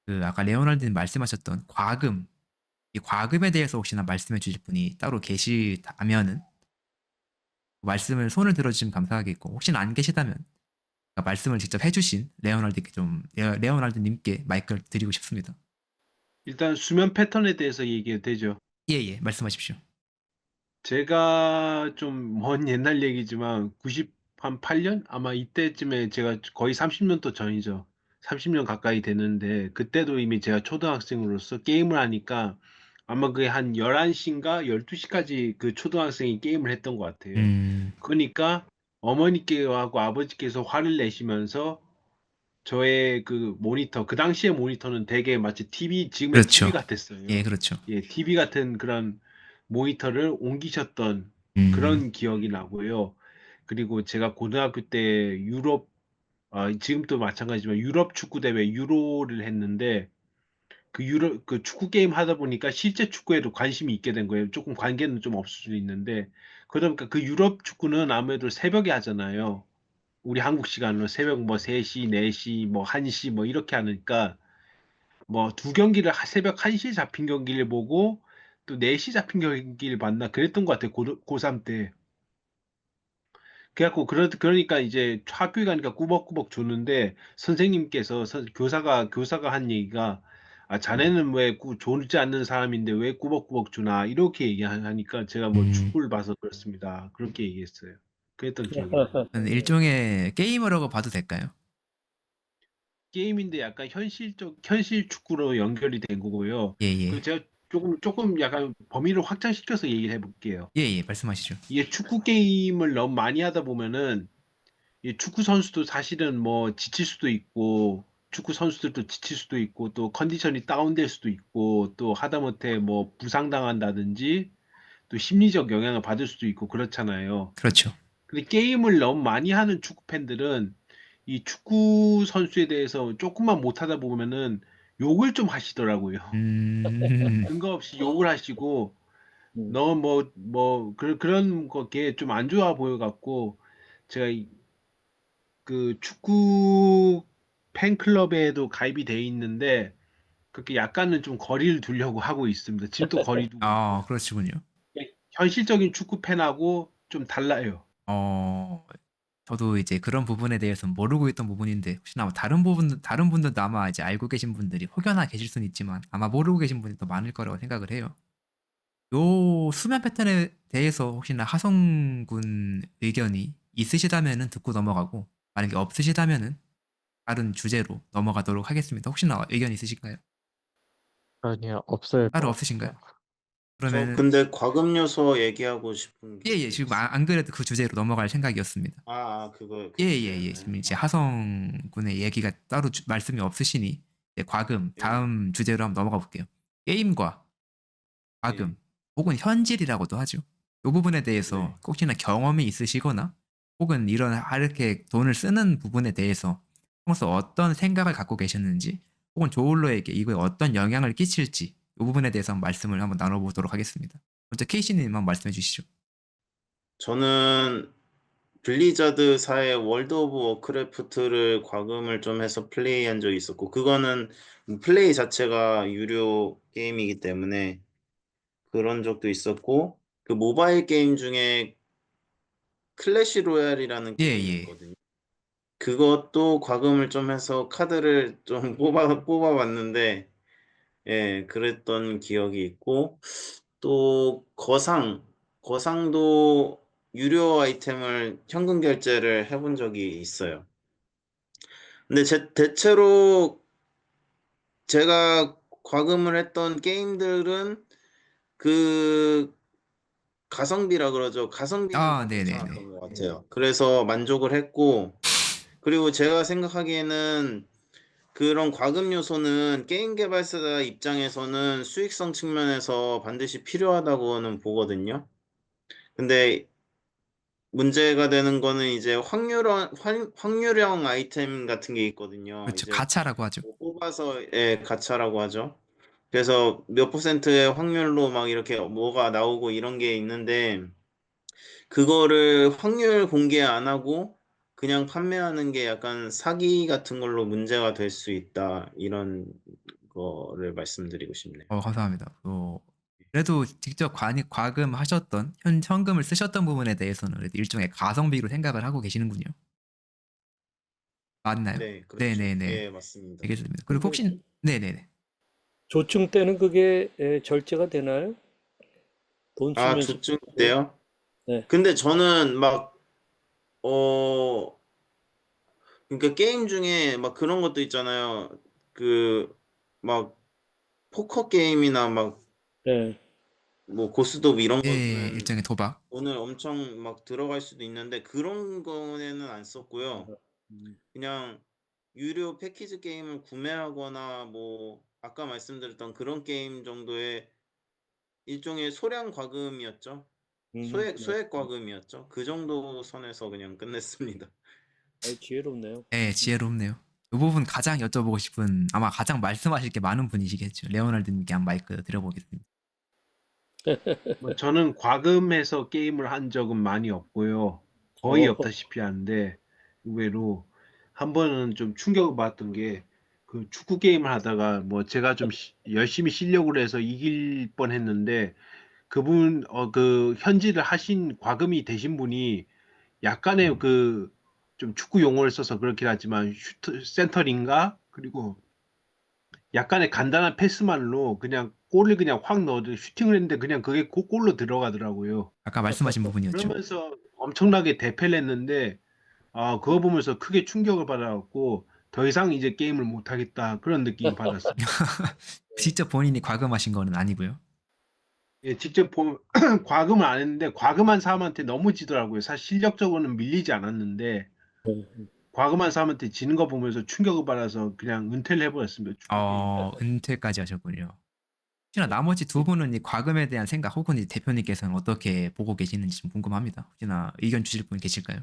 그 아까 레오날드님 말씀하셨던 과금, 이 과금에 대해서 혹시나 말씀해 주실 분이 따로 계시다면은 말씀을 손을 들어주시면 감사하겠고 혹시나 안 계시다면 말씀을 직접 해주신 레오날드님께 마이크를 드리고 싶습니다. 일단 수면 패턴에 대해서 얘기해도 되죠. 예예 말씀하십시오. 제가 좀 먼 옛날 얘기지만 98년 아마 이때쯤에 제가 거의 30년도 전이죠. 30년 가까이 됐는데 그때도 이미 제가 초등학생으로서 게임을 하니까 아마 그게 한 11시인가 12시까지 그 초등학생이 게임을 했던 것 같아요. 그러니까 어머니께하고 아버지께서 화를 내시면서 저의 그 모니터, 그 당시에 모니터는 되게 마치 TV, 지금의 TV 그렇죠. 예 같았어요. 그렇죠. 예, TV 같은 그런 모니터를 옮기셨던 음 그런 기억이 나고요. 그리고 제가 고등학교 때 지금도 마찬가지지만 유럽 축구 대회 유로를 했는데 그 축구 게임 하다 보니까 실제 축구에도 관심이 있게 된 거예요. 조금 관계는 좀 없을 수 있는데 그러다 보니까 그 유럽 축구는 아무래도 새벽에 하잖아요. 우리 한국 시간으로 새벽 뭐 3시, 4시, 뭐 1시 뭐 이렇게 하니까 뭐 두 경기를 새벽 1시에 잡힌 경기를 보고 또 4시 잡힌 경기를 봤나 그랬던 것 같아요. 고3 때. 그래갖고 그러니까 이제 학교에 가니까 꾸벅꾸벅 줬는데 선생님께서 교사가 한 얘기가 자네는 왜 졸지 않는 사람인데 왜 꾸벅꾸벅 주나 이렇게 얘기하니까 제가 뭐 음. 축구를 봐서 그렇습니다. 그렇게 얘기했어요. 그랬던 기억이 나요. 일종의 게이머라고 봐도 될까요? 게임인데 약간 현실 축구로 연결이 된 거고요. 예예. 그 제가 조금 약간 범위를 확장시켜서 얘기를 해볼게요. 예예 말씀하시죠. 이게 축구 게임을 너무 많이 하다 보면은 이 축구 선수도 사실은 뭐 지칠 수도 있고 축구 선수들도 지칠 수도 있고 또 컨디션이 다운될 수도 있고 또 하다못해 뭐 부상당한다든지 또 심리적 영향을 받을 수도 있고 그렇잖아요. 그렇죠. 근데 게임을 너무 많이 하는 축구 팬들은 이 축구 선수에 대해서 조금만 못하다 보면은 욕을 좀 하시더라고요. 음. 근거 없이 욕을 하시고 음. 너 그런 거게 좀 안 좋아 보여 갖고 제가 그 축구 팬클럽에도 가입이 돼 있는데 그렇게 약간은 좀 거리를 두려고 하고 있습니다. 지금도 거리 두고 있고요. 그러시군요. 현실적인 축구 팬하고 좀 달라요. 저도 이제 그런 부분에 대해서는 모르고 있던 부분인데 혹시나 뭐 다른 분들도 아마 이제 알고 계신 분들이 혹여나 계실 수는 있지만 아마 모르고 계신 분이 더 많을 거라고 생각을 해요. 요 수면 패턴에 대해서 혹시나 하성군 의견이 있으시다면은 듣고 넘어가고 만약에 없으시다면은 다른 주제로 넘어가도록 하겠습니다. 혹시나 의견 있으신가요? 아니요, 없을 따로 것 없으신가요? 같아요. 저 그러면은 근데 과금 요소 얘기하고 싶은 게 예예 지금 안 그래도 그 주제로 넘어갈 생각이었습니다. 그 예예예 주제였나요? 지금 이제 하성 군의 얘기가 따로 말씀이 없으시니 이제 과금 예. 다음 주제로 한번 넘어가 볼게요. 게임과 과금 예. 혹은 현질이라고도 하죠. 이 부분에 대해서 네. 혹시나 경험이 있으시거나 혹은 이렇게 돈을 쓰는 부분에 대해서 평소 어떤 생각을 갖고 계셨는지 혹은 조울러에게 이거에 어떤 영향을 끼칠지 이 부분에 대해서 한번 말씀을 한번 나눠보도록 하겠습니다. 먼저 케이시님 한번 말씀해 주시죠. 저는 블리자드사의 월드 오브 워크래프트를 과금을 좀 해서 플레이한 적이 있었고 그거는 플레이 자체가 유료 게임이기 때문에 그런 적도 있었고 그 모바일 게임 중에 클래시 로얄이라는 게임이 예예. 있거든요. 그것도 과금을 좀 해서 카드를 좀 뽑아봤는데 예, 그랬던 기억이 있고 또 거상도 유료 아이템을 현금 결제를 해본 적이 있어요. 근데 대체로 제가 과금을 했던 게임들은 그 가성비라 그러죠. 가성비는 아, 다 네네네. 괜찮았던 것 같아요. 그래서 만족을 했고, 그리고 제가 생각하기에는 그런 과금 요소는 게임 개발사 입장에서는 수익성 측면에서 반드시 필요하다고는 보거든요. 근데 문제가 되는 거는 이제 확률형 아이템 같은 게 있거든요. 그렇죠. 이제 가차라고 하죠. 뭐 뽑아서 가차라고 하죠. 그래서 몇 퍼센트의 확률로 막 이렇게 뭐가 나오고 이런 게 있는데 그거를 확률 공개 안 하고 그냥 판매하는 게 약간 사기 같은 걸로 문제가 될 수 있다. 이런 거를 말씀드리고 싶네요. 감사합니다. 그래도 직접 과금하셨던 현금을 쓰셨던 부분에 대해서는 그래도 일종의 가성비로 생각을 하고 계시는군요. 맞나요? 네, 그렇죠. 네네네. 예, 맞습니다. 알겠습니다. 그리고 근데 혹시 네네네. 조충 때는 그게 절제가 되나요? 돈 아, 쓰면서 조증 네. 때요? 네. 근데 저는 막 그러니까 게임 중에 막 그런 것도 있잖아요. 그 막 포커 게임이나 막 네. 뭐 고스톱 이런 예, 거는 일종의 도박. 돈을 엄청 막 들어갈 수도 있는데 그런 거에는 안 썼고요. 음, 그냥 유료 패키지 게임을 구매하거나 뭐 아까 말씀드렸던 그런 게임 정도의 일종의 소량 과금이었죠. 네. 소액 과금이었죠. 그 정도 선에서 그냥 끝냈습니다. 지혜롭네요. 네, 지혜롭네요. 이 부분 가장 여쭤보고 싶은 아마 가장 말씀하실 게 많은 분이시겠죠. 레오날드님께 한 마이크 드려보겠습니다. 뭐 저는 과금해서 게임을 한 적은 많이 없고요. 거의 어, 없다시피 하는데 의외로 한 번은 좀 충격을 받았던 게 그 축구 게임을 하다가 뭐 제가 좀 열심히 실력을 해서 이길 뻔했는데 그분 그 현질을 하신 과금이 되신 분이 약간의 그 좀 축구 용어를 써서 그렇긴 하지만 슈트 센터링가 그리고 약간의 간단한 패스만으로 그냥 골을 그냥 확 넣어도 슈팅을 했는데 그냥 그게 골로 들어가더라고요. 아까 말씀하신 부분이었죠. 그러면서 엄청나게 대패를 했는데 그거 보면서 크게 충격을 받아갖고 더 이상 이제 게임을 못 하겠다 그런 느낌을 받았습니다. 직접 본인이 과금하신 거는 아니고요. 예, 직접 과금을 안 했는데 과금한 사람한테 너무 지더라고요. 사실 실력적으로는 밀리지 않았는데 네. 과금한 사람한테 지는 거 보면서 충격을 받아서 그냥 은퇴를 해버렸습니다. 축구 게임. 은퇴까지 하셨군요. 혹시나 나머지 두 분은 이 과금에 대한 생각 혹은 이 대표님께서는 어떻게 보고 계시는지 좀 궁금합니다. 혹시나 의견 주실 분 계실까요?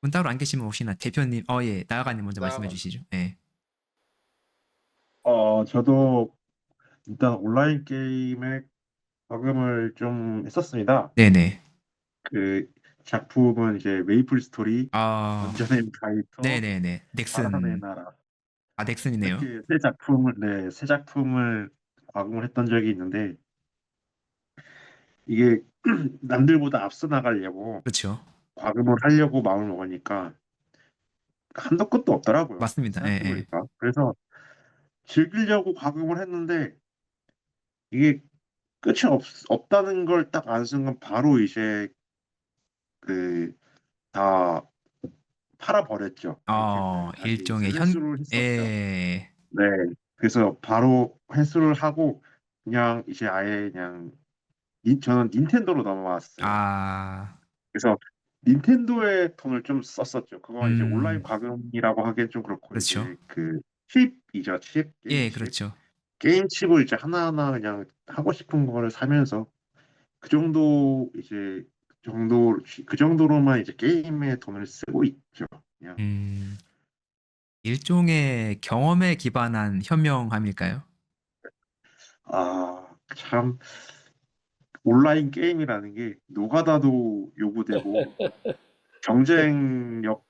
분 따로 안 계시면 혹시나 대표님, 예, 나아가님 먼저 말씀해 주시죠. 예. 저도 일단 온라인 게임에 과금을 좀 했었습니다. 네네. 그 작품은 이제 메이플 스토리, 아, 던전 앤 파이터, 네네네. 바나나의 넥슨, 나라 넥슨이네요. 이렇게 세 작품을 과금을 했던 적이 있는데 이게 남들보다 앞서 나가려고 그렇죠. 과금을 하려고 마음을 먹으니까 한도 끝도 없더라고요. 맞습니다. 예, 예. 생각해보니까. 그래서 즐기려고 과금을 했는데 이게 끝이 없다는 걸 딱 아는 순간 바로 이제 그 다 팔아버렸죠. 이렇게 다시 이제 일종의 회수를 했었죠. 예, 네. 그래서 바로 회수를 하고 그냥 이제 아예 그냥 저는 닌텐도로 넘어왔어요. 아, 그래서 닌텐도에 돈을 좀 썼었죠. 그건 이제 온라인 음, 과금이라고 하기엔 좀 그렇고 그렇죠. 이제 그 칩이죠, 칩, 게임 예, 칩. 그렇죠. 게임 칩을 이제 하나하나 그냥 하고 싶은 거를 사면서 그 정도 이제 그 정도로만 이제 게임에 돈을 쓰고 있죠. 그냥 음, 일종의 경험에 기반한 현명함일까요? 참 온라인 게임이라는 게 노가다도 요구되고 경쟁력도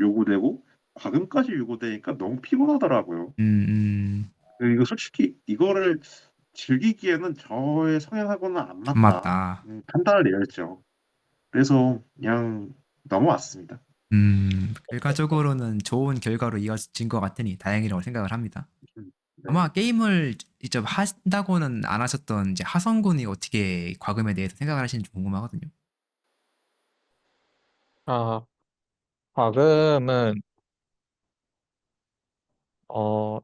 요구되고 과금까지 요구되니까 너무 피곤하더라고요. 음, 이거 솔직히 이거를 즐기기에는 저의 성향하고는 안 안 맞다. 맞다. 판단을 내렸죠. 그래서 그냥 넘어왔습니다. 결과적으로는 좋은 결과로 이어진 것 같으니 다행이라고 생각을 합니다. 아마 게임을 직접 한다고는 안 하셨던 이제 하성군이 어떻게 과금에 대해서 생각을 하시는지 궁금하거든요. 아, 과금은,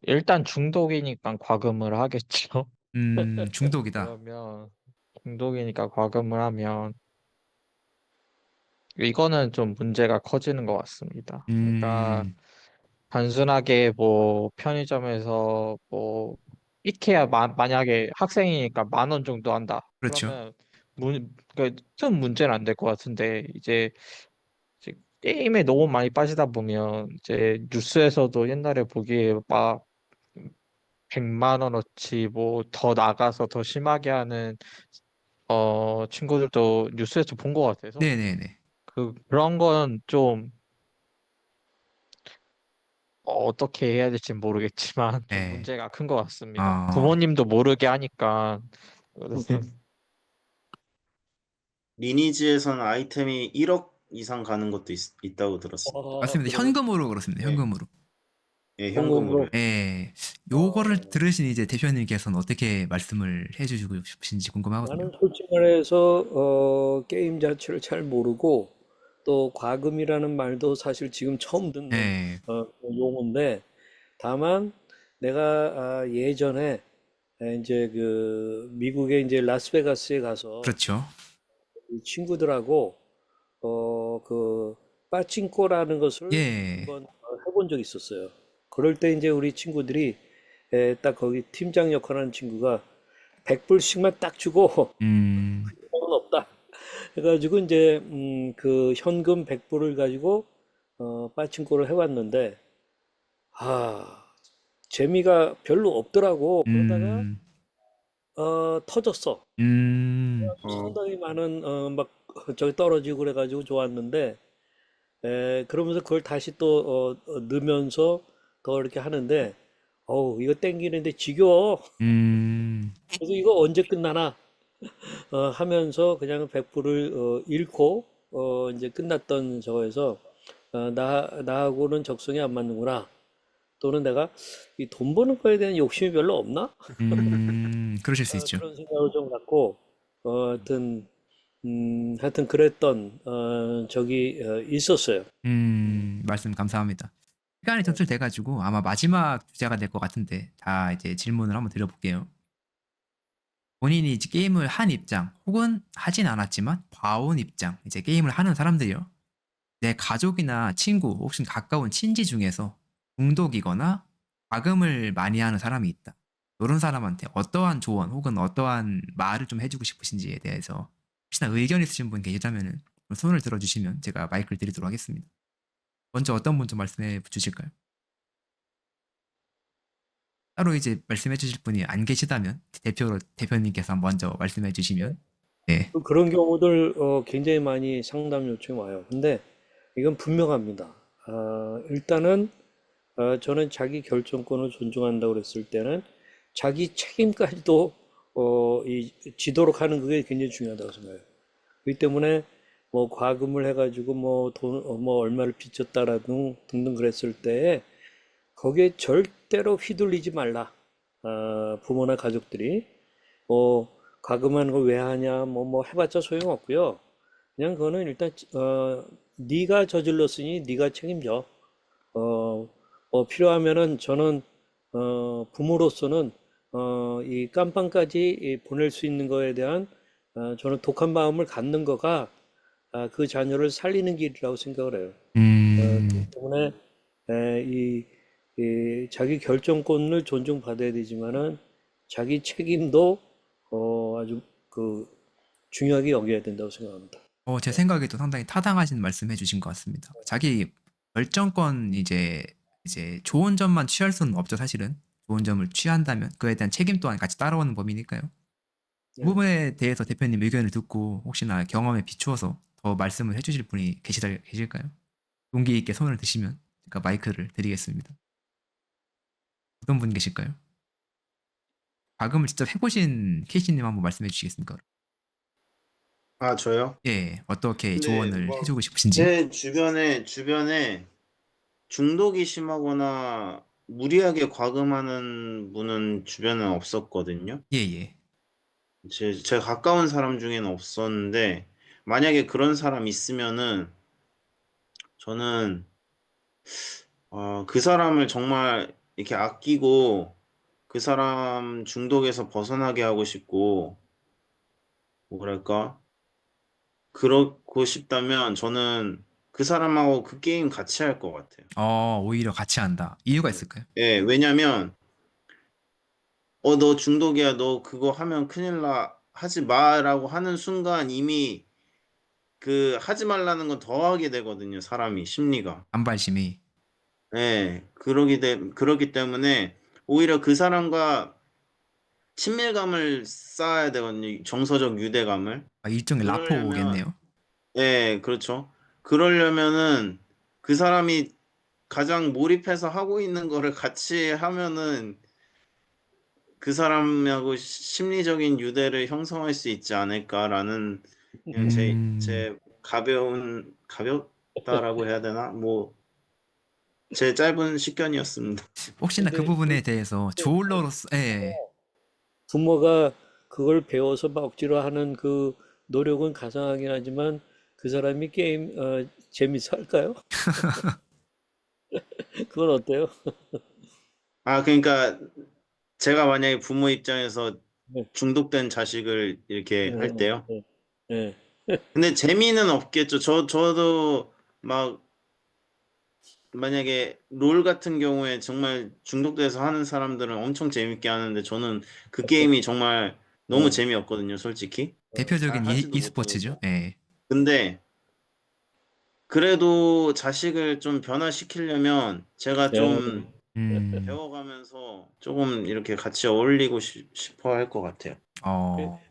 일단 중독이니까 과금을 하겠죠. 중독이다. 그러면, 중독이니까 과금을 하면, 이거는 좀 문제가 커지는 것 같습니다. 그러니까, 음, 단순하게 뭐, 편의점에서 뭐, 이케아 만약에 학생이니까 10,000원 정도 한다. 그렇죠. 그러면, 큰 문제는 안 될 것 같은데, 이제 게임에 너무 많이 빠지다 보면, 이제 뉴스에서도 옛날에 보기에 막, 100만 원어치 뭐 더 나가서 더 심하게 하는 친구들도 뉴스에서 본 것 같아서 네네네. 그런 건 좀 어떻게 해야 될지 모르겠지만 좀 네. 문제가 큰 것 같습니다. 어, 부모님도 모르게 하니까 리니지에서는 아이템이 1억 이상 가는 것도 있다고 들었어요. 맞습니다. 그러면 현금으로 그렇습니다. 네, 현금으로. 예, 현금으로 현금으로요. 예. 요거를 어, 들으신 이제 대표님께서는 어떻게 말씀을 해주시고 싶으신지 궁금하거든요. 나는 솔직히 말해서 게임 자체를 잘 모르고 또 과금이라는 말도 사실 지금 처음 듣는 예. 용어인데 다만 내가 예전에 이제 그 미국의 이제 라스베가스에 가서 그렇죠. 이 친구들하고 그 빠칭코라는 것을 예. 한번 해본 적이 있었어요. 그럴 때 이제 우리 친구들이 딱 거기 팀장 역할하는 친구가 100불씩만 딱 주고 음, 돈 없다. 해가지고 이제 그 현금 100불을 가지고 빠칭코를 해왔는데 아 재미가 별로 없더라고. 그러다가 음, 터졌어. 어, 상당히 많은 막 저기 떨어지고 그래가지고 좋았는데 그러면서 그걸 다시 또 넣으면서 더 이렇게 하는데 어우 이거 땡기는데 지겨워. 음, 그래서 이거 언제 끝나나 하면서 그냥 100불을 잃고 이제 끝났던 저거에서 나하고는 적성이 안 맞는구나. 또는 내가 이 돈 버는 거에 대한 욕심이 별로 없나? 그러실 수 있죠. 그런 생각을 좀 갖고 하여튼 그랬던 적이 있었어요. 말씀 감사합니다. 시간이 좀 돼가지고 아마 마지막 주제가 될 것 같은데 다 이제 질문을 한번 드려볼게요. 본인이 이제 게임을 한 입장 혹은 하진 않았지만 봐온 입장 이제 게임을 하는 사람들이요. 내 가족이나 친구 혹시 가까운 친지 중에서 중독이거나 과금을 많이 하는 사람이 있다. 이런 사람한테 어떠한 조언 혹은 어떠한 말을 좀 해주고 싶으신지에 대해서 혹시나 의견 있으신 분 계시다면 손을 들어주시면 제가 마이크를 드리도록 하겠습니다. 먼저 어떤 분 좀 말씀해 주실까요? 따로 이제 말씀해 주실 분이 안 계시다면 대표님께서 먼저 말씀해 주시면 네. 그런 경우들 굉장히 많이 상담 요청이 와요. 근데 이건 분명합니다. 일단은 저는 자기 결정권을 존중한다고 그랬을 때는 자기 책임까지도 이 지도록 하는 그게 굉장히 중요하다고 생각해요. 그렇기 때문에 뭐 과금을 해가지고 뭐 돈, 뭐 얼마를 빚졌다라든 등등 그랬을 때에 거기에 절대로 휘둘리지 말라. 부모나 가족들이 뭐 과금하는 걸 왜 하냐 뭐 해봤자 소용없고요. 그냥 그거는 일단 네가 저질렀으니 네가 책임져. 뭐 필요하면은 저는 부모로서는 이 깜빵까지 보낼 수 있는 거에 대한 저는 독한 마음을 갖는 거가 그 자녀를 살리는 길이라고 생각을 해요. 그렇기 음, 때문에 이 자기 결정권을 존중받아야 되지만은 자기 책임도 아주 그 중요하게 여겨야 된다고 생각합니다. 제 생각에도 상당히 타당하신 말씀 해주신 것 같습니다. 자기 결정권 이제 좋은 점만 취할 수는 없죠, 사실은. 좋은 점을 취한다면 그에 대한 책임 또한 같이 따라오는 법이니까요. 그 예. 부분에 대해서 대표님 의견을 듣고 혹시나 경험에 비추어서 더 말씀을 해주실 분이 계실까요? 용기 있게 손을 드시면 제가 마이크를 드리겠습니다. 어떤 분 계실까요? 과금을 직접 해보신 케이시님 한번 말씀해 주시겠습니까? 아, 저요? 예, 어떻게 근데 조언을 뭐 해주고 싶으신지? 제 주변에 중독이 심하거나 무리하게 과금하는 분은 주변에 없었거든요. 예, 예. 제 가까운 사람 중에는 없었는데, 만약에 그런 사람 있으면은, 저는, 그 사람을 정말 이렇게 아끼고, 그 사람 중독에서 벗어나게 하고 싶고, 뭐랄까, 그러고 싶다면, 저는 그 사람하고 그 게임 같이 할 것 같아요. 오히려 같이 한다. 이유가 있을까요? 예, 왜냐면, 너 중독이야. 너 그거 하면 큰일 나. 하지 마라고 하는 순간 이미 하지 말라는 건 더 하게 되거든요. 사람이, 심리가. 반발심이. 예, 그러기 때문에 오히려 그 사람과 친밀감을 쌓아야 되거든요. 정서적 유대감을. 일종의 그러려면, 라포겠네요. 예, 그렇죠. 그러려면은 그 사람이 가장 몰입해서 하고 있는 거를 같이 하면은 그 사람하고 심리적인 유대를 형성할 수 있지 않을까라는 그냥 제 가볍다라고 해야 되나? 뭐, 제 짧은 식견이었습니다. 혹시나 그 근데 부분에 대해서 조울러로서, 예. 부모가 그걸 배워서 막 억지로 하는 그 노력은 가상하긴 하지만 그 사람이 게임 재밌어 할까요? 그건 어때요? 그러니까 제가 만약에 부모 입장에서 네, 중독된 자식을 이렇게 할 네, 때요. 네, 네. 근데 재미는 없겠죠. 저도 막 만약에 롤 같은 경우에 정말 중독돼서 하는 사람들은 엄청 재밌게 하는데 저는 그 게임이 정말 너무 네. 재미없거든요, 솔직히. 잘 대표적인 하지도 e스포츠죠. 못하고. 예. 근데 그래도 자식을 좀 변화시키려면 제가 네. 좀 음, 배워가면서 조금 이렇게 같이 어울리고 싶어 할 것 같아요. 어,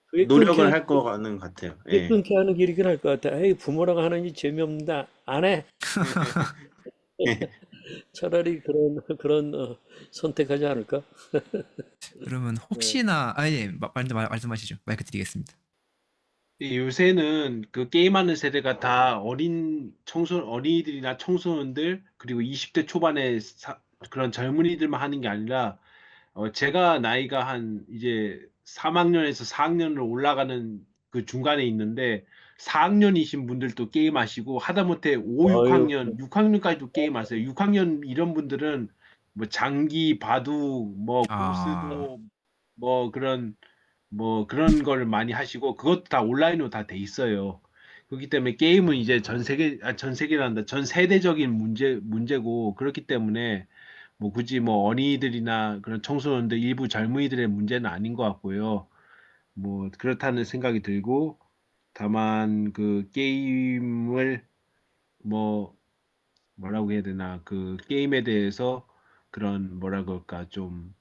그게 끊게 노력을 하는, 할 거는 같아요. 그게 예. 끊게 하는 길이긴 할 것 같아. 에이, 부모랑 하는 일 재미없는다. 안 해. 차라리 그런 선택하지 않을까? 그러면 네. 혹시나, 예, 말씀하시죠. 마이크 드리겠습니다. 요새는 그 게임하는 세대가 다 어린이들이나 청소년들, 그리고 20대 초반의 그런 젊은이들만 하는 게 아니라, 제가 나이가 한 이제 3학년에서 4학년으로 올라가는 그 중간에 있는데, 4학년이신 분들도 게임하시고, 하다못해 5, 아유, 6학년, 6학년까지도 게임하세요. 6학년 이런 분들은 뭐 장기, 바둑, 뭐 아, 고스도, 뭐 그런 걸 많이 하시고, 그것도 다 온라인으로 다 돼 있어요. 그렇기 때문에 게임은 이제 전 세계란다. 전 세대적인 문제고, 그렇기 때문에 뭐 굳이 뭐 어린이들이나 그런 청소년들, 일부 젊은이들의 문제는 아닌 것 같고요. 뭐 그렇다는 생각이 들고, 다만 그 게임을 뭐 뭐라고 해야 되나, 그 게임에 대해서 그런 뭐라 그럴까, 좀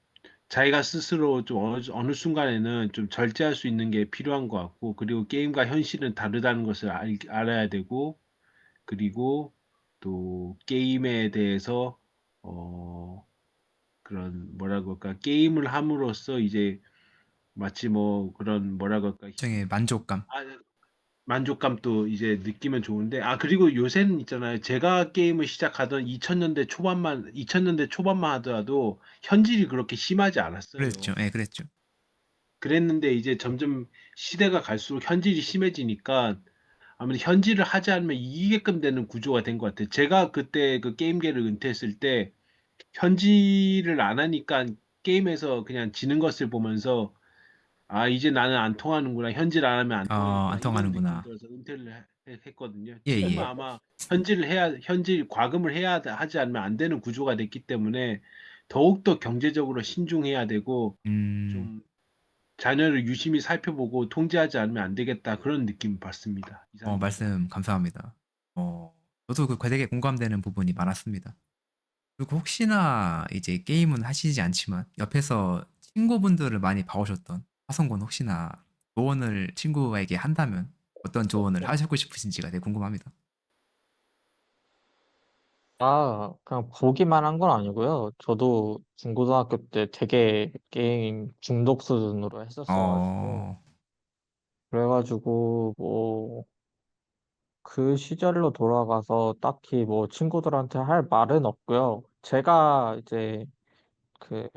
자기가 스스로 좀 어느 순간에는 좀 절제할 수 있는 게 필요한 것 같고, 그리고 게임과 현실은 다르다는 것을 알아야 되고, 그리고 또 게임에 대해서 어 그런 뭐라 그럴까, 게임을 함으로써 이제 마치 뭐 그런 뭐라 그럴까, 일종의 만족감. 아, 만족감도 이제 느끼면 좋은데, 그리고 요새는 있잖아요. 제가 게임을 시작하던 2000년대 초반만 하더라도 현질이 그렇게 심하지 그랬죠. 않았어요. 예, 그랬죠. 그랬는데 이제 점점 시대가 갈수록 현질이 심해지니까 아무래도 현질을 하지 않으면 이기게끔 되는 구조가 된 것 같아요. 제가 그때 그 게임계를 은퇴했을 때 현질을 안 하니까 게임에서 그냥 지는 것을 보면서, 이제 나는 안 통하는구나. 현질 안 하면 안 안 되겠구나. 이런 느낌이 통하는구나. 들어서 은퇴를 했거든요. 예, 지금은 예. 아마 과금을 하지 않으면 안 되는 구조가 됐기 때문에 더욱더 경제적으로 신중해야 되고, 음, 좀 자녀를 유심히 살펴보고 통제하지 않으면 안 되겠다. 그런 느낌을 받습니다. 이상입니다. 말씀 감사합니다. 저도 되게 공감되는 부분이 많았습니다. 그리고 혹시나 이제 게임은 하시지 않지만 옆에서 친구분들을 많이 봐오셨던 화성군 혹시나 조언을 친구에게 한다면 어떤 조언을 하시고 싶으신지가 되게 궁금합니다. 그냥 보기만 한 건 아니고요. 저도 중고등학교 때 되게 게임 중독 수준으로 했었어가지고, 어, 그래가지고, 뭐, 그 시절로 돌아가서 딱히 뭐 친구들한테 할 말은 없고요. 제가 이제 그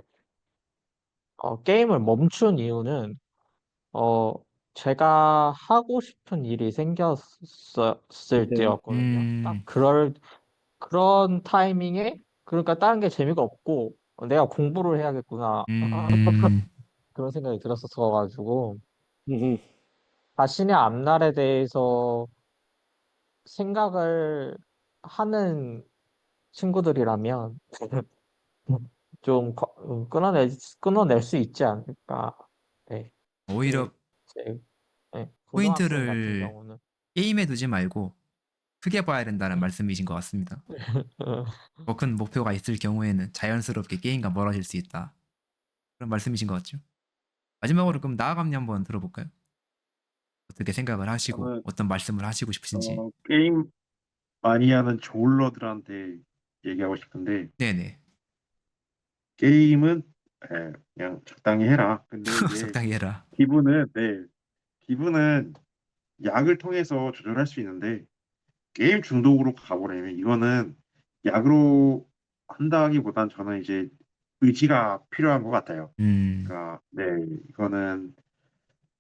게임을 멈춘 이유는 어, 제가 하고 싶은 일이 생겼을 네. 때였거든요. 딱 그런 타이밍에, 그러니까 다른 게 재미가 없고, 내가 공부를 해야겠구나. 음, 그런 생각이 들었어가지고, 음, 자신의 앞날에 대해서 생각을 하는 친구들이라면, 좀 끊어낼 수 있지 않을까. 네. 오히려 그, 제, 네, 고등학생 같은 포인트를 경우는. 게임에 두지 말고 크게 봐야 된다는 말씀이신 것 같습니다. 더 큰 목표가 있을 경우에는 자연스럽게 게임과 멀어질 수 있다. 그런 말씀이신 것 같죠? 마지막으로 그럼 나아감님 한번 들어볼까요? 어떻게 생각을 하시고 저는 어떤 말씀을 하시고 싶으신지. 게임 많이 하는 조울러들한테 얘기하고 싶은데 네네. 게임은 그냥 적당히 해라. 근데 이제 적당히 해라. 기분은 약을 통해서 조절할 수 있는데 게임 중독으로 가버리면 이거는 약으로 한다기보단 저는 이제 의지가 필요한 것 같아요. 음, 그러니까 네, 이거는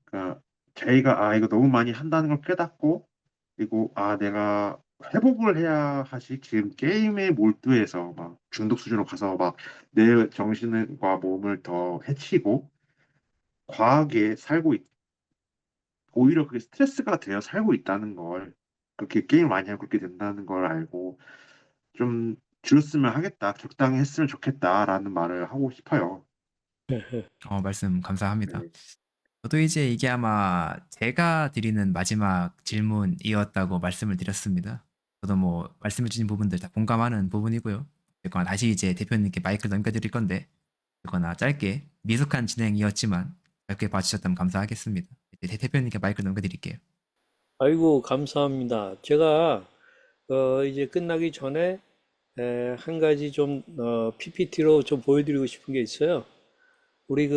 그러니까 저희가 이거 너무 많이 한다는 걸 깨닫고 그리고 내가 회복을 해야 하지 지금 게임에 몰두해서 막 중독 수준으로 가서 막 내 정신과 몸을 더 해치고 과하게 오히려 그게 스트레스가 되어 살고 있다는 걸 그렇게 게임 많이 하고 그렇게 된다는 걸 알고 좀 줄였으면 하겠다, 적당히 했으면 좋겠다라는 말을 하고 싶어요. 말씀 감사합니다. 네. 저도 이제 이게 아마 제가 드리는 마지막 질문이었다고 말씀을 드렸습니다. 저도 뭐 말씀해주신 부분들 다 공감하는 부분이고요. 어쨌거나 다시 이제 대표님께 마이크를 넘겨드릴 건데, 어쨌거나 짧게 미숙한 진행이었지만 짧게 봐주셨다면 감사하겠습니다. 이제 대표님께 마이크를 넘겨드릴게요. 아이고, 감사합니다. 제가 이제 끝나기 전에 한 가지 좀 PPT로 좀 보여드리고 싶은 게 있어요. 우리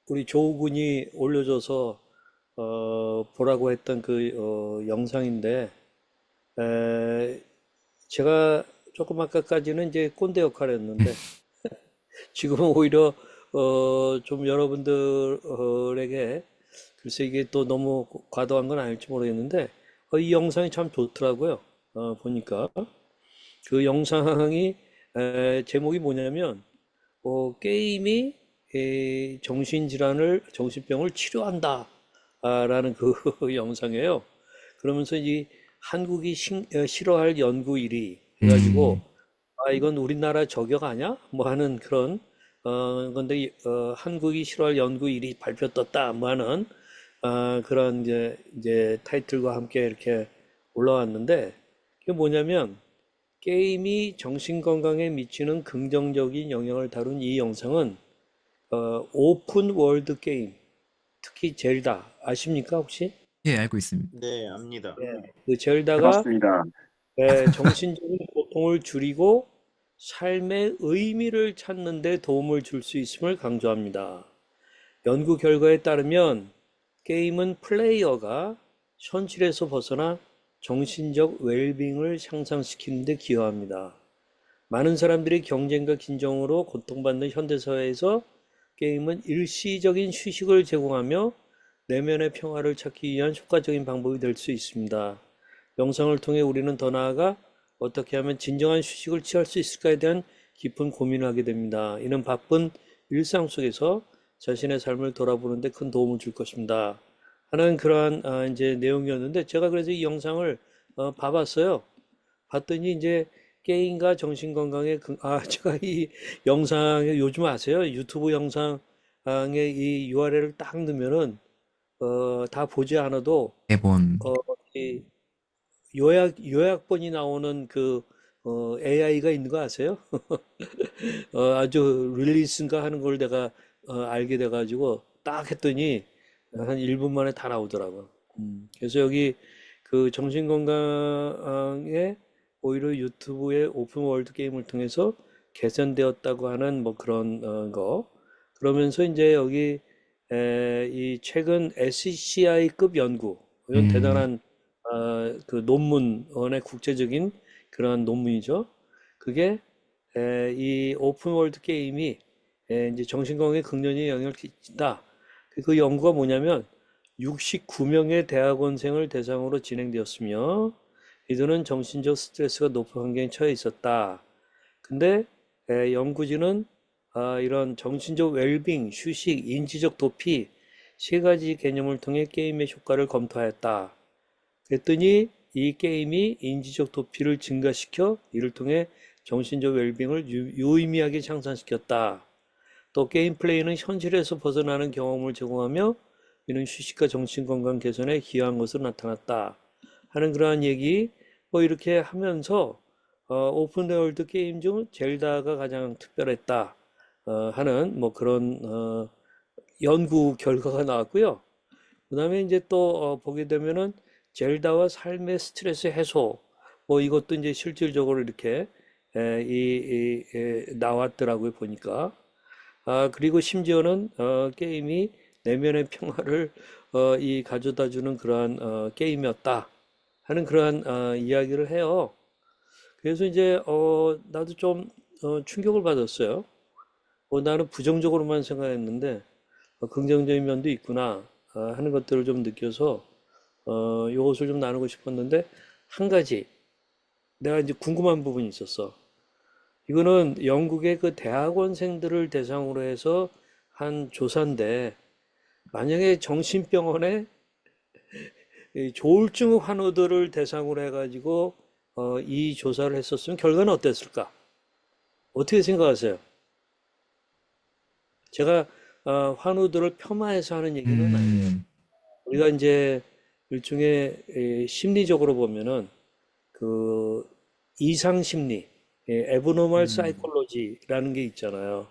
우리 조우 군이 올려줘서 보라고 했던 영상인데 제가 조금 아까까지는 이제 꼰대 역할을 했는데 지금은 오히려 좀 여러분들에게 글쎄 이게 또 너무 과도한 건 아닐지 모르겠는데 이 영상이 참 좋더라고요. 보니까 그 영상이 제목이 뭐냐면 게임이 정신병을 치료한다 라는 그 영상이에요. 그러면서 이 한국이 싫어할 연구 1위 해가지고 음, 이건 우리나라 저격 아니야? 뭐 하는 그런 건데 한국이 싫어할 연구 1위 발표 떴다 뭐 하는 그런 이제 타이틀과 함께 이렇게 올라왔는데 그게 뭐냐면 게임이 정신 건강에 미치는 긍정적인 영향을 다룬 이 영상은 오픈 월드 게임, 특히 젤다 아십니까 혹시? 예, 알고 있습니다. 네, 압니다. 그 젤다가 해봤습니다. 정신적인 고통을 줄이고 삶의 의미를 찾는 데 도움을 줄 수 있음을 강조합니다. 연구 결과에 따르면 게임은 플레이어가 현실에서 벗어나 정신적 웰빙을 향상시키는 데 기여합니다. 많은 사람들이 경쟁과 긴장으로 고통받는 현대사회에서 게임은 일시적인 휴식을 제공하며 내면의 평화를 찾기 위한 효과적인 방법이 될 수 있습니다. 영상을 통해 우리는 더 나아가 어떻게 하면 진정한 휴식을 취할 수 있을까에 대한 깊은 고민을 하게 됩니다. 이는 바쁜 일상 속에서 자신의 삶을 돌아보는 데 큰 도움을 줄 것입니다. 하는 그러한 이제 내용이었는데 제가 그래서 이 영상을 봐봤어요. 봤더니 이제 게임과 정신 건강에 제가 이 영상에 요즘 아세요? 유튜브 영상에 이 URL을 딱 넣으면은 다 보지 않아도 대본. 이 요약본이 나오는 AI가 있는 거 아세요? 아주 릴리스인가 하는 걸 내가 알게 돼가지고 딱 했더니 한 1분 만에 다 나오더라고. 그래서 여기 그 정신건강에 오히려 유튜브의 오픈 월드 게임을 통해서 개선되었다고 하는 뭐 그런 거. 그러면서 이제 여기 이 최근 SCI급 연구, 이건 음, 대단한 그 논문의 국제적인 그런 논문이죠. 그게 이 오픈월드 게임이 이제 정신건강에 긍정적인 영향을 끼친다. 그 연구가 뭐냐면 69명의 대학원생을 대상으로 진행되었으며 이들은 정신적 스트레스가 높은 환경에 처해 있었다. 근데 연구진은 이런 정신적 웰빙, 휴식, 인지적 도피 세 가지 개념을 통해 게임의 효과를 검토하였다. 그랬더니 이 게임이 인지적 도피를 증가시켜 이를 통해 정신적 웰빙을 유의미하게 향상시켰다. 또 게임 플레이는 현실에서 벗어나는 경험을 제공하며 이는 휴식과 정신건강 개선에 기여한 것으로 나타났다. 하는 그러한 얘기 뭐 이렇게 하면서 오픈월드 게임 중 젤다가 가장 특별했다 하는 뭐 그런 연구 결과가 나왔고요. 그 다음에 이제 또 보게 되면은 젤다와 삶의 스트레스 해소 뭐 이것도 이제 실질적으로 이렇게 나왔더라고요 보니까. 그리고 심지어는 게임이 내면의 평화를 가져다주는 그러한 게임이었다 하는 그러한 이야기를 해요. 그래서 이제 나도 좀 충격을 받았어요. 나는 부정적으로만 생각했는데 긍정적인 면도 있구나 하는 것들을 좀 느껴서 이것을 좀 나누고 싶었는데 한 가지 내가 이제 궁금한 부분이 있었어. 이거는 영국의 그 대학원생들을 대상으로 해서 한 조사인데 만약에 정신병원에 이 조울증 환우들을 대상으로 해가지고 이 조사를 했었으면 결과는 어땠을까? 어떻게 생각하세요? 제가 환우들을 겸하해서 하는 얘기는 아니에요. 우리가 이제 일종의 심리적으로 보면은 그 이상 심리, abnormal psychology라는 게 있잖아요.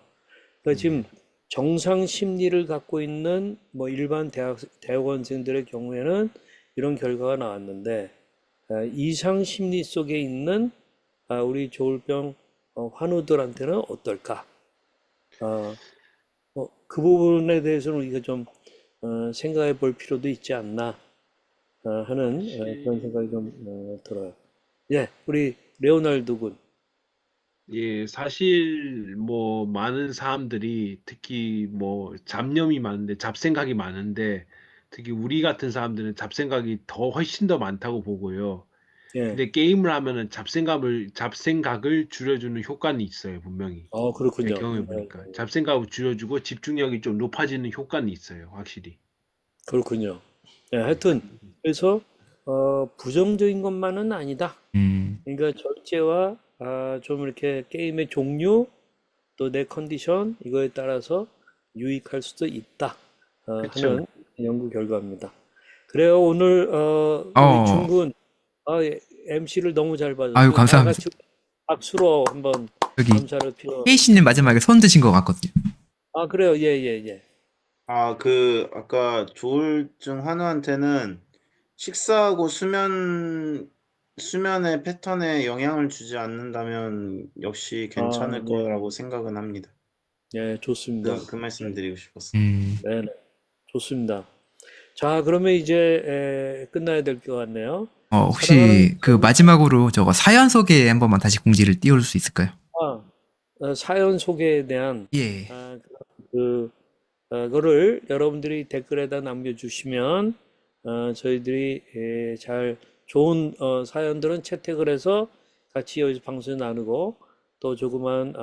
그러니까 지금 정상 심리를 갖고 있는 뭐 일반 대학원생들의 경우에는 이런 결과가 나왔는데 이상 심리 속에 있는 우리 조울병 환우들한테는 어떨까? 그 부분에 대해서는 우리가 좀 생각해 볼 필요도 있지 않나 하는 그런 생각이 좀 들어요. 예, 우리 레오날드 군. 예, 사실 뭐 많은 사람들이 특히 뭐 잡념이 많은데 잡생각이 많은데 특히 우리 같은 사람들은 잡생각이 더 훨씬 더 많다고 보고요. 예, 근데 게임을 하면은 잡생각을 줄여주는 효과는 있어요, 분명히. 예, 그렇군요. 경험해 보니까 잡생각을 줄여주고 집중력이 좀 높아지는 효과는 있어요, 확실히. 그렇군요. 예, 하여튼 그래서 부정적인 것만은 아니다. 그러니까 절제와 좀 이렇게 게임의 종류 또 내 컨디션 이거에 따라서 유익할 수도 있다 그쵸? 하는 연구 결과입니다. 그래요. 오늘 우리 어, 준군 MC를 너무 잘 아유, 봐줬고 다 감사합니다. 같이 박수로 한번 여기 감사를 필요. 케이씨님 마지막에 손 드신 것 같거든요. 그래요. 예. 아까 조울증 환우한테는 식사하고 수면의 패턴에 영향을 주지 않는다면 역시 괜찮을 네. 거라고 생각은 합니다. 예, 좋습니다. 그 말씀 드리고 싶었어요. 네, 좋습니다. 자, 그러면 이제 끝나야 될 것 같네요. 혹시 그 마지막으로 저거 사연 소개 한 번만 다시 공지를 띄워줄 수 있을까요? 사연 소개에 대한 예. 그거를 여러분들이 댓글에다 남겨주시면 저희들이 좋은 사연들은 채택을 해서 같이 여기서 방송에 나누고 또 조그만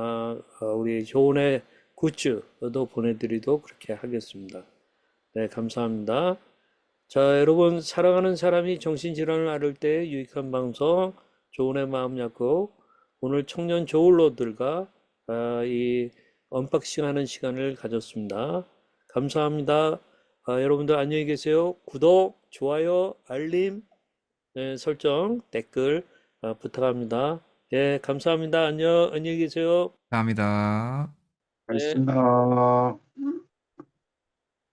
우리 조은의 굿즈도 보내드리도록 그렇게 하겠습니다. 네, 감사합니다. 자, 여러분 사랑하는 사람이 정신질환을 앓을 때 유익한 방송 조은의 마음약국 오늘 청년 조울러들과 이 언박싱하는 시간을 가졌습니다. 감사합니다. 여러분들 안녕히 계세요. 구독, 좋아요, 알림, 설정, 댓글 부탁합니다. 예, 감사합니다. 안녕히 계세요. 감사합니다. 알겠습니다.